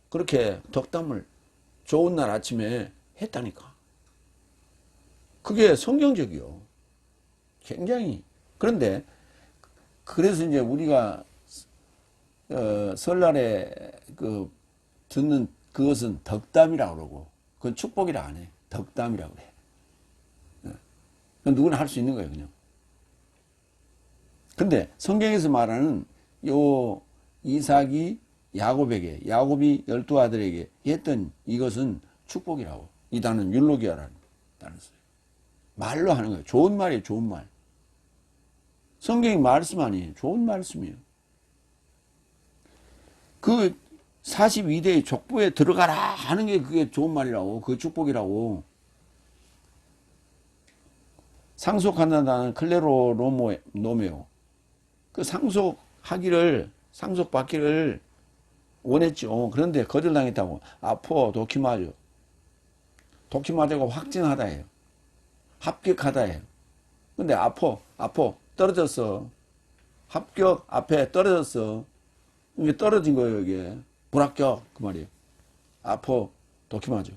그렇게 덕담을 좋은 날 아침에 했다니까. 그게 성경적이요. 굉장히. 그런데 그래서 이제 우리가 설날에 그 듣는 그것은 덕담이라고 그러고, 그건 축복이라 안 해. 덕담이라고 그래. 누구나 할 수 있는 거예요, 그냥. 근데 성경에서 말하는 요 이삭이 야곱이 12 아들에게 했던 이것은 축복이라고. 이 단어는 율로기아라는 단어였어요. 말로 하는 거예요. 좋은 말이에요, 좋은 말. 성경이 말씀 아니에요. 좋은 말씀이에요. 그 42대의 족보에 들어가라 하는 게 그게 좋은 말이라고. 그게 축복이라고. 상속한다는 클레로노메오. 그 상속받기를 원했죠. 그런데 거절당했다고. 아포 도키마저가 확증하다 해요. 합격하다 해요. 근데 아파. 떨어졌어. 합격 앞에 떨어졌어. 이게 떨어진 거예요, 이게. 불합격. 그 말이에요. 아파. 독히 맞아.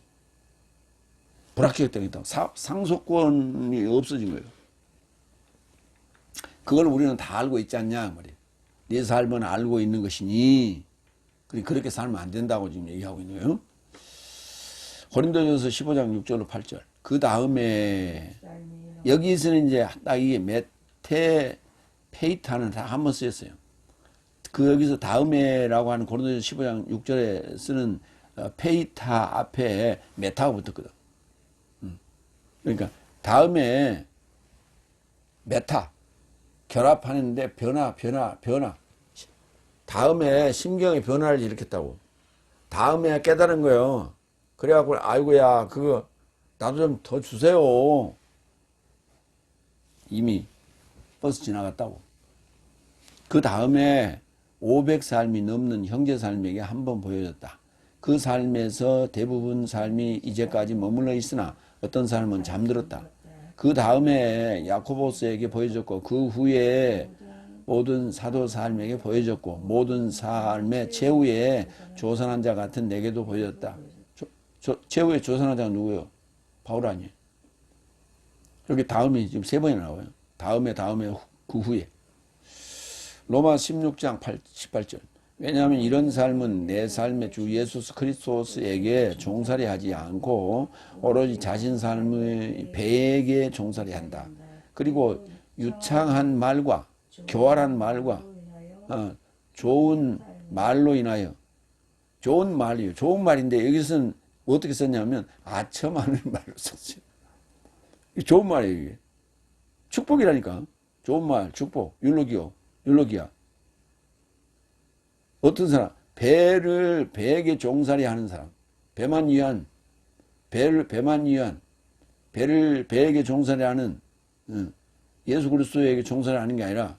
불합격했다니까. 상속권이 없어진 거예요. 그걸 우리는 다 알고 있지 않냐, 그 말이에요. 네 삶은 알고 있는 것이니, 그렇게 살면 안 된다고 지금 얘기하고 있는 거예요. 고린도전서 15장 6절로 8절. 그 다음에, 여기서는 이제 딱 이게 메테, 페이타는 다 한 번 쓰였어요. 여기서 다음에라고 하는 고린도전서 15장 6절에 쓰는 페이타 앞에 메타가 붙었거든. 그러니까 다음에 메타 결합하는데 변화. 다음에 심경의 변화를 일으켰다고. 다음에 깨달은 거예요. 그래갖고 아이고야 그거 나도 좀 더 주세요. 이미 버스 지나갔다고. 그 다음에 500삶이 넘는 형제 삶에게 한 번 보여줬다. 그 삶에서 대부분 삶이 이제까지 머물러 있으나 어떤 삶은 잠들었다. 그 다음에 야코보스에게 보여줬고 그 후에 모든 사도 삶에게 보여줬고 모든 삶의 최후의 조선한 자 같은 내게도 보여줬다. 최후의 조선한 자가 누구예요? 바울 아니에요. 여기 다음이 지금 3번이 나와요. 다음에 그 후에. 로마 16장 18절. 왜냐하면 이런 삶은 내 삶의 주 예수 그리스도스에게 종살이 하지 않고 오로지 자신 삶의 배에게 종살이 한다. 그리고 유창한 말과 교활한 말과 좋은 말로 인하여 좋은 말이에요. 좋은 말인데 여기서는 어떻게 썼냐면 아첨하는 말로 썼어요. 좋은 말이에요. 이게. 축복이라니까. 좋은 말, 축복, 율로기야. 어떤 사람? 배에게 종살이 하는 사람. 배에게 종살이 하는, 예수 그리스도에게 종살이 하는 게 아니라,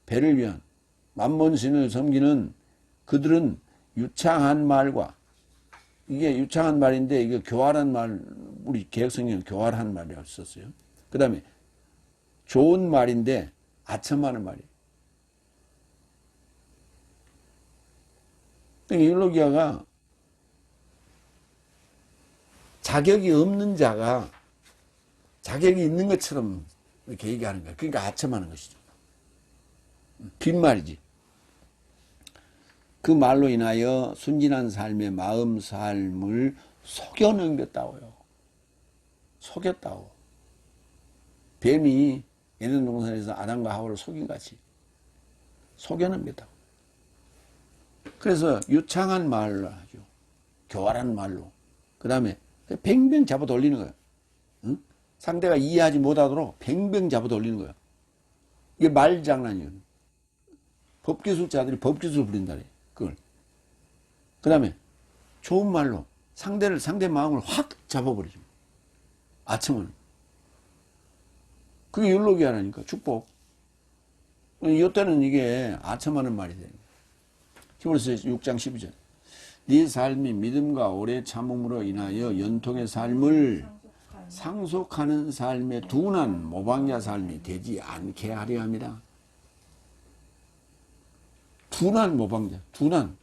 배를 위한, 만몬신을 섬기는 그들은 유창한 말과, 이게 유창한 말인데, 이게 교활한 말, 우리 개혁성경은 교활한 말이라고 썼어요. 그 다음에, 좋은 말인데, 아첨하는 말이에요. 율로기아가 자격이 없는 자가 자격이 있는 것처럼 이렇게 얘기하는 거야. 그러니까 아첨하는 것이죠. 빈말이지. 그 말로 인하여 순진한 삶의 마음 삶을 속여넘겼다고요. 속였다고. 뱀이 에덴 동산에서 아담과 하와를 속인 같이 속여넘겼다고. 그래서 유창한 말로 하죠. 교활한 말로. 그 다음에 뱅뱅 잡아 돌리는 거예요. 응? 상대가 이해하지 못하도록 뱅뱅 잡아 돌리는 거예요. 이게 말 장난이에요. 법기술자들이 법기술을 부린다래. 그걸. 그 다음에 좋은 말로 상대 마음을 확 잡아버리죠. 아첨은. 그게 율로기아라니까. 축복. 이때는 이게 아첨하는 말이 돼요. 히브리서 6장 12절. 네 삶이 믿음과 오래 참음으로 인하여 연통의 삶을 상속하는 삶의 둔한 모방자 삶이 되지 않게 하려 합니다. 둔한 모방자, 둔한.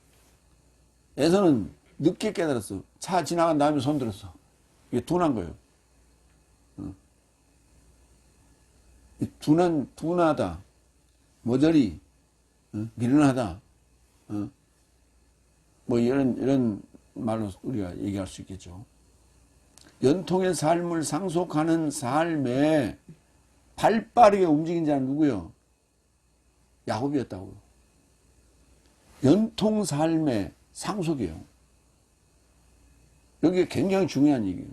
에서는 늦게 깨달았어. 차 지나간 다음에 손 들었어. 이게 둔한 거예요. 둔하다, 모조리, 미련하다, 뭐 이런 말로 우리가 얘기할 수 있겠죠. 연통의 삶을 상속하는 삶에 발빠르게 움직인 자는 누구요? 야곱이었다고요. 연통 삶의 상속이에요. 여기 굉장히 중요한 얘기예요.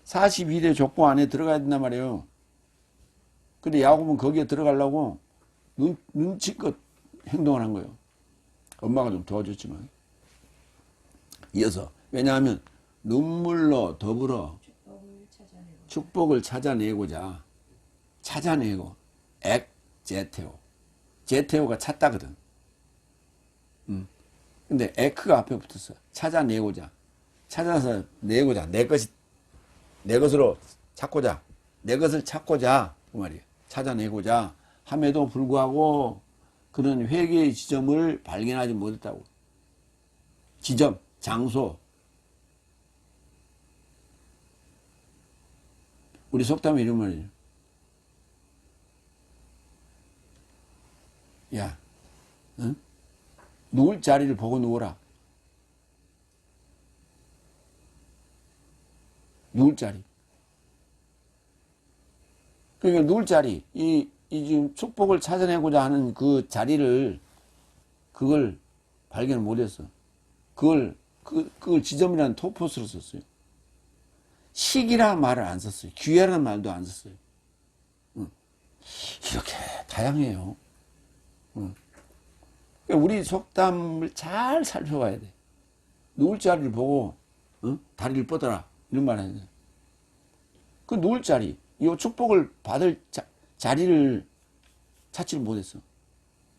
42대 족보 안에 들어가야 된단 말이에요. 근데 야곱은 거기에 들어가려고 눈치껏 행동을 한 거예요. 엄마가 좀 도와줬지만. 이어서 왜냐하면 눈물로 더불어 축복을 찾아내고 제테오가 찾다거든. 근데 에크가 앞에 붙었어. 찾아내고자, 찾아서 내고자, 내 것으로 찾고자, 내 것을 찾고자 그 말이에요. 찾아내고자 함에도 불구하고 그런 회개의 지점을 발견하지 못했다고. 지점, 장소. 우리 속담에 이런 말이에요. 야, 응? 누울 자리를 보고 누워라. 누울 자리. 그러니까 누울 자리, 이 지금 축복을 찾아내고자 하는 그 자리를, 그걸 발견 못했어. 그걸 지점이라는 토포스로 썼어요. 시기라는 말을 안 썼어요. 기회라는 말도 안 썼어요. 이렇게 다양해요. 그러니까 우리 속담을 잘 살펴봐야 돼. 누울 자리를 보고 다리를 뻗어라 이런 말 하잖아요. 그 누울 자리, 이 축복을 받을 자리를 찾지를 못했어.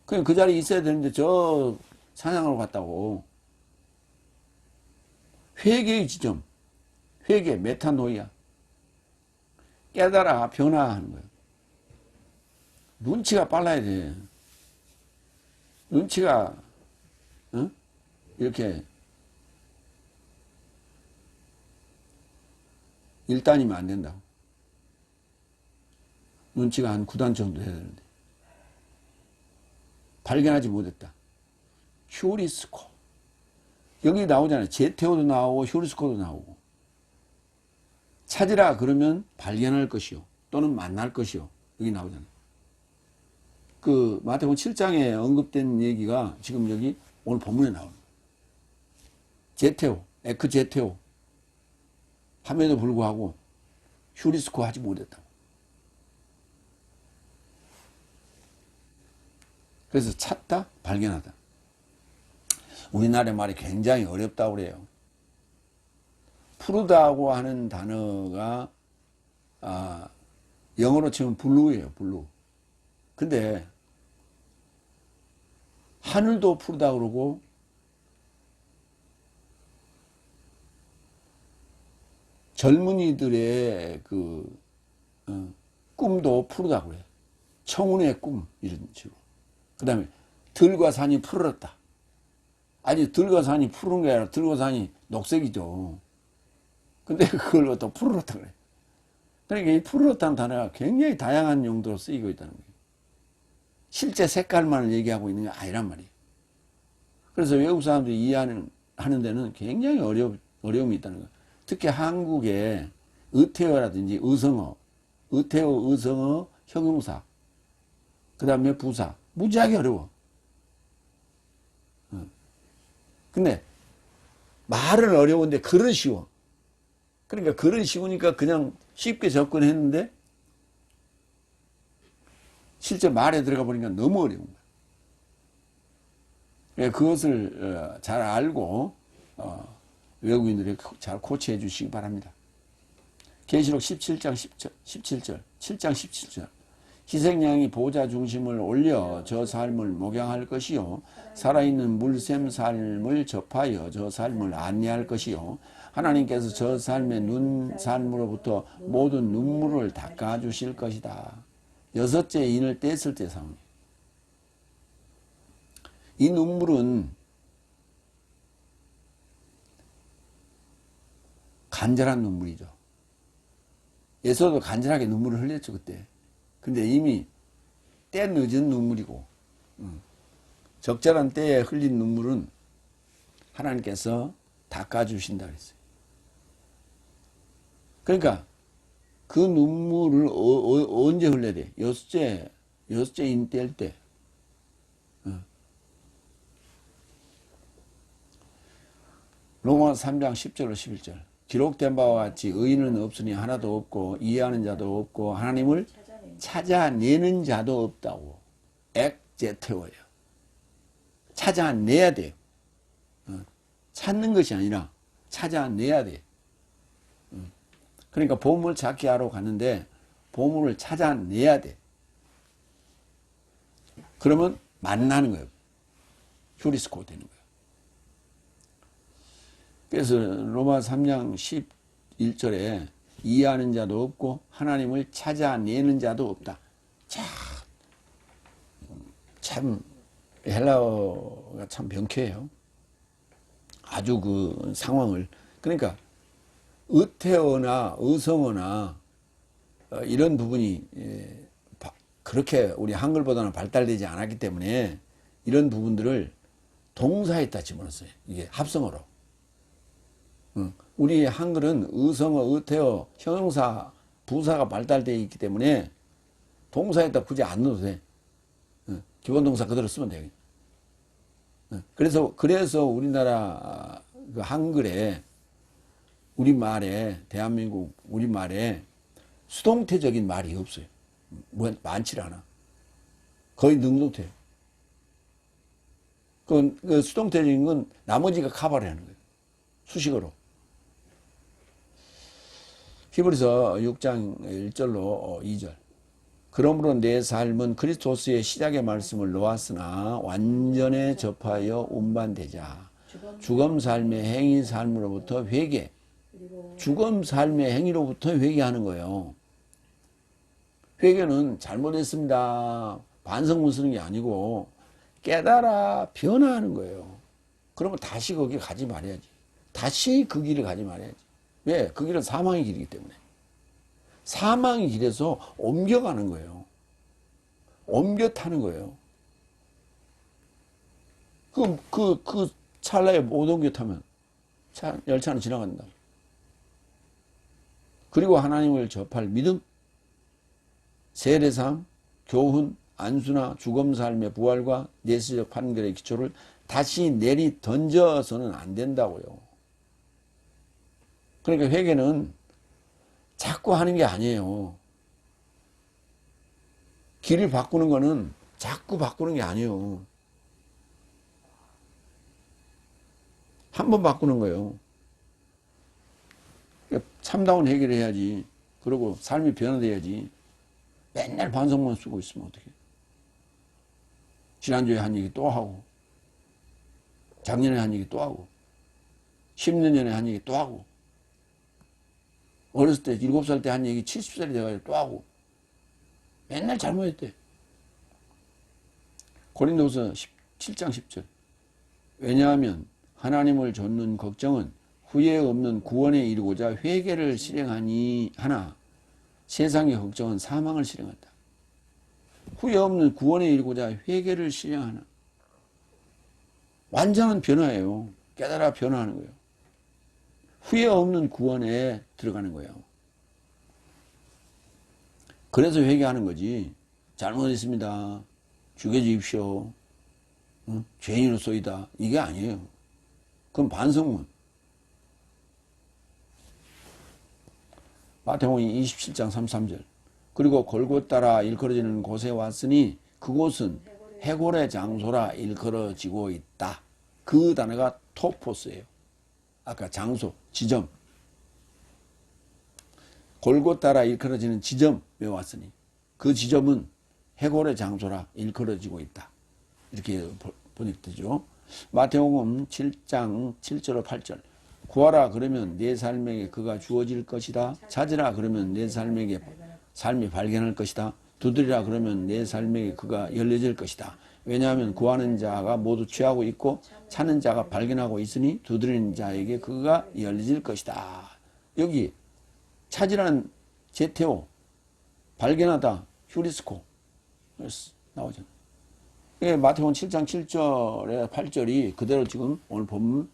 그냥 그 자리에 있어야 되는데 저 사냥하러 갔다고. 회개의 지점, 회개, 메타노이아. 깨달아, 변화하는 거예요. 눈치가 빨라야 돼. 눈치가, 이렇게 1단이면 안 된다고. 눈치가 한 9단 정도 돼야 되는데. 발견하지 못했다. 휴리스코. 여기 나오잖아요. 제테오도 나오고 휴리스코도 나오고. 찾으라 그러면 발견할 것이요. 또는 만날 것이요. 여기 나오잖아요. 그 마태복음 7장에 언급된 얘기가 지금 여기 오늘 본문에 나오는 거예요. 제테오, 에크제테오 함에도 불구하고 휴리스코 하지 못했다고. 그래서 찾다, 발견하다. 우리나라의 말이 굉장히 어렵다고 그래요. 푸르다고 하는 단어가 영어로 치면 블루예요. 블루. 근데 하늘도 푸르다 그러고 젊은이들의 그 꿈도 푸르다 그래. 청운의 꿈 이런 식으로. 그 다음에 들과 산이 푸르렀다. 아니 들과 산이 푸른 게 아니라 들과 산이 녹색이죠. 근데 그걸 또 푸르렀다 그래. 그러니까 이 푸르렀다는 단어가 굉장히 다양한 용도로 쓰이고 있다는 거예요. 실제 색깔만을 얘기하고 있는 게 아니란 말이에요. 그래서 외국 사람들이 이해하는 데는 굉장히 어려움이 있다는 거예요. 특히 한국의 의태어라든지 의성어, 의태어, 의성어, 형용사, 그 다음에 부사, 무지하게 어려워. 근데 말은 어려운데 글은 쉬워. 그러니까 글은 쉬우니까 그냥 쉽게 접근했는데 실제 말에 들어가 보니까 너무 어려운 거야. 그것을 잘 알고 외국인들이 잘 코치해 주시기 바랍니다. 계시록 17장 17절, 7장 17절. 희생양이 보호자 중심을 올려 저 삶을 목양할 것이요 살아있는 물샘 삶을 접하여 저 삶을 안내할 것이요 하나님께서 저 삶의 눈산으로부터 모든 눈물을 닦아주실 것이다. 여섯째 인을 뗐을 때 상황이에요. 이 눈물은 간절한 눈물이죠. 예수도 간절하게 눈물을 흘렸죠 그때. 근데 이미 때 늦은 눈물이고 적절한 때에 흘린 눈물은 하나님께서 닦아주신다 그랬어요. 그러니까 그 눈물을 언제 흘려야 돼? 여섯째 인 뗄 때. 로마서 3장 10절로 11절. 기록된 바와 같이 의인은 없으니 하나도 없고 이해하는 자도 없고 하나님을 찾아내는 자도 없다고. 액제테오예요. 찾아내야 돼요. 찾는 것이 아니라 찾아내야 돼요. 그러니까 보물을 찾기 하러 가는데 보물을 찾아내야 돼. 그러면 만나는 거예요. 휴리스코 되는 거예요. 그래서 로마 3장 11절에 이해하는 자도 없고 하나님을 찾아내는 자도 없다. 참 헬라어가 참 병쾌해요. 아주 그 상황을, 그러니까 의태어나 의성어나 이런 부분이 그렇게 우리 한글보다는 발달되지 않았기 때문에 이런 부분들을 동사에다 집어넣었어요. 이게 합성어로. 우리 한글은 의성어, 의태어, 형용사, 부사가 발달되어 있기 때문에 동사에다 굳이 안 넣어도 돼. 기본 동사 그대로 쓰면 돼요. 그래서 우리나라 그 한글에, 우리말에, 대한민국 우리말에 수동태적인 말이 없어요. 많지 않아. 거의 능동태예요. 그 수동태적인 건 나머지가 커버를 하는 거예요. 수식어로. 히브리서 6장 1절로 2절. 그러므로 내 삶은 그리스도스의 시작의 말씀을 놓았으나 완전에 접하여 운반되자. 죽음 삶의 행위 삶으로부터 회개. 죽음 삶의 행위로부터 회개하는 거예요. 회개는 잘못했습니다. 반성문 쓰는 게 아니고 깨달아 변화하는 거예요. 그러면 다시 거기 가지 말아야지. 다시 그 길을 가지 말아야지. 왜? 그 길은 사망의 길이기 때문에. 사망의 길에서 옮겨가는 거예요. 옮겨 타는 거예요. 그 찰나에 못 옮겨 타면 열차는 지나간다. 그리고 하나님을 접할 믿음, 세례상, 교훈, 안수나 죽음삶의 부활과 내세적 판결의 기초를 다시 내리 던져서는 안 된다고요. 그러니까 회개는 자꾸 하는 게 아니에요. 길을 바꾸는 거는 자꾸 바꾸는 게 아니에요. 한 번 바꾸는 거예요. 참다운 회개를 해야지. 그리고 삶이 변화돼야지. 맨날 반성만 쓰고 있으면 어떡해. 지난주에 한 얘기 또 하고, 작년에 한 얘기 또 하고, 10년 전에 한 얘기 또 하고, 어렸을 때 7살 때 한 얘기 70살이 돼가지고 또 하고, 맨날 잘못했대. 고린도서 7장 10절. 왜냐하면 하나님을 좇는 걱정은 후회 없는 구원에 이르고자 회개를 실행하니 하나 세상의 걱정은 사망을 실행한다. 후회 없는 구원에 이르고자 회개를 실행하나. 완전한 변화예요. 깨달아 변화하는 거예요. 후회 없는 구원에 들어가는 거예요. 그래서 회개하는 거지. 잘못했습니다. 죽여주십시오. 죄인으로서이다. 이게 아니에요. 그건 반성문. 마태복음 27장 33절. 그리고 골고따라 일컬어지는 곳에 왔으니 그곳은 해골의 장소라 일컬어지고 있다. 그 단어가 토포스예요. 아까 장소, 지점. 골고따라 일컬어지는 지점에 왔으니 그 지점은 해골의 장소라 일컬어지고 있다. 이렇게 번역되죠. 마태복음 7장 7절로 8절. 구하라 그러면 내 삶에게 그가 주어질 것이다. 찾으라 그러면 내 삶에게 삶이 발견할 것이다. 두드리라 그러면 내 삶에게 그가 열려질 것이다. 왜냐하면 구하는 자가 모두 취하고 있고 찾는 자가 발견하고 있으니 두드리는 자에게 그가 열려질 것이다. 여기 찾으라는 제테오, 발견하다 휴리스코 나오잖아요. 마태복음 7장 7절에 8절이 그대로 지금 오늘 본문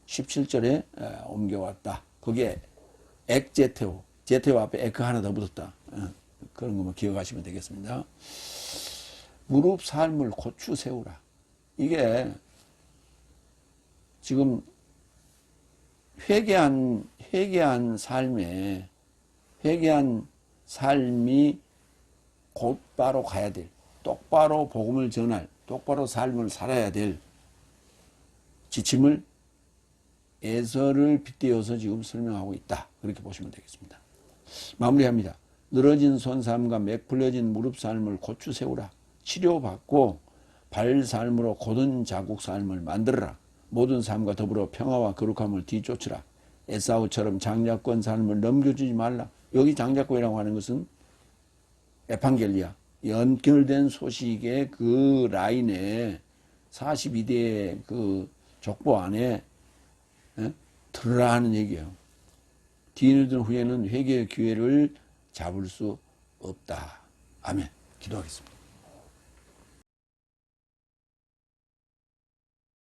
17절에 옮겨왔다. 거기에 액제테오, 제테오 앞에 에크 하나 더 붙었다. 그런 것만 기억하시면 되겠습니다. 무릎 삶을 고추 세우라. 이게 지금 회개한 삶이 곧바로 가야 될, 똑바로 복음을 전할, 똑바로 삶을 살아야 될 지침을 에서를 빗대어서 지금 설명하고 있다. 그렇게 보시면 되겠습니다. 마무리합니다. 늘어진 손삼과 맥 풀려진 무릎 삶을 고추 세우라. 치료받고 발 삶으로 곧은 자국 삶을 만들어라. 모든 삶과 더불어 평화와 거룩함을 뒤쫓으라. 에사우처럼 장자권 삶을 넘겨주지 말라. 여기 장자권이라고 하는 것은 에판겔리아, 연결된 소식의 그 라인에 42대의 그 족보 안에 들으라 하는 얘기예요. 뒤늦은 후에는 회개의 기회를 잡을 수 없다. 아멘. 기도하겠습니다.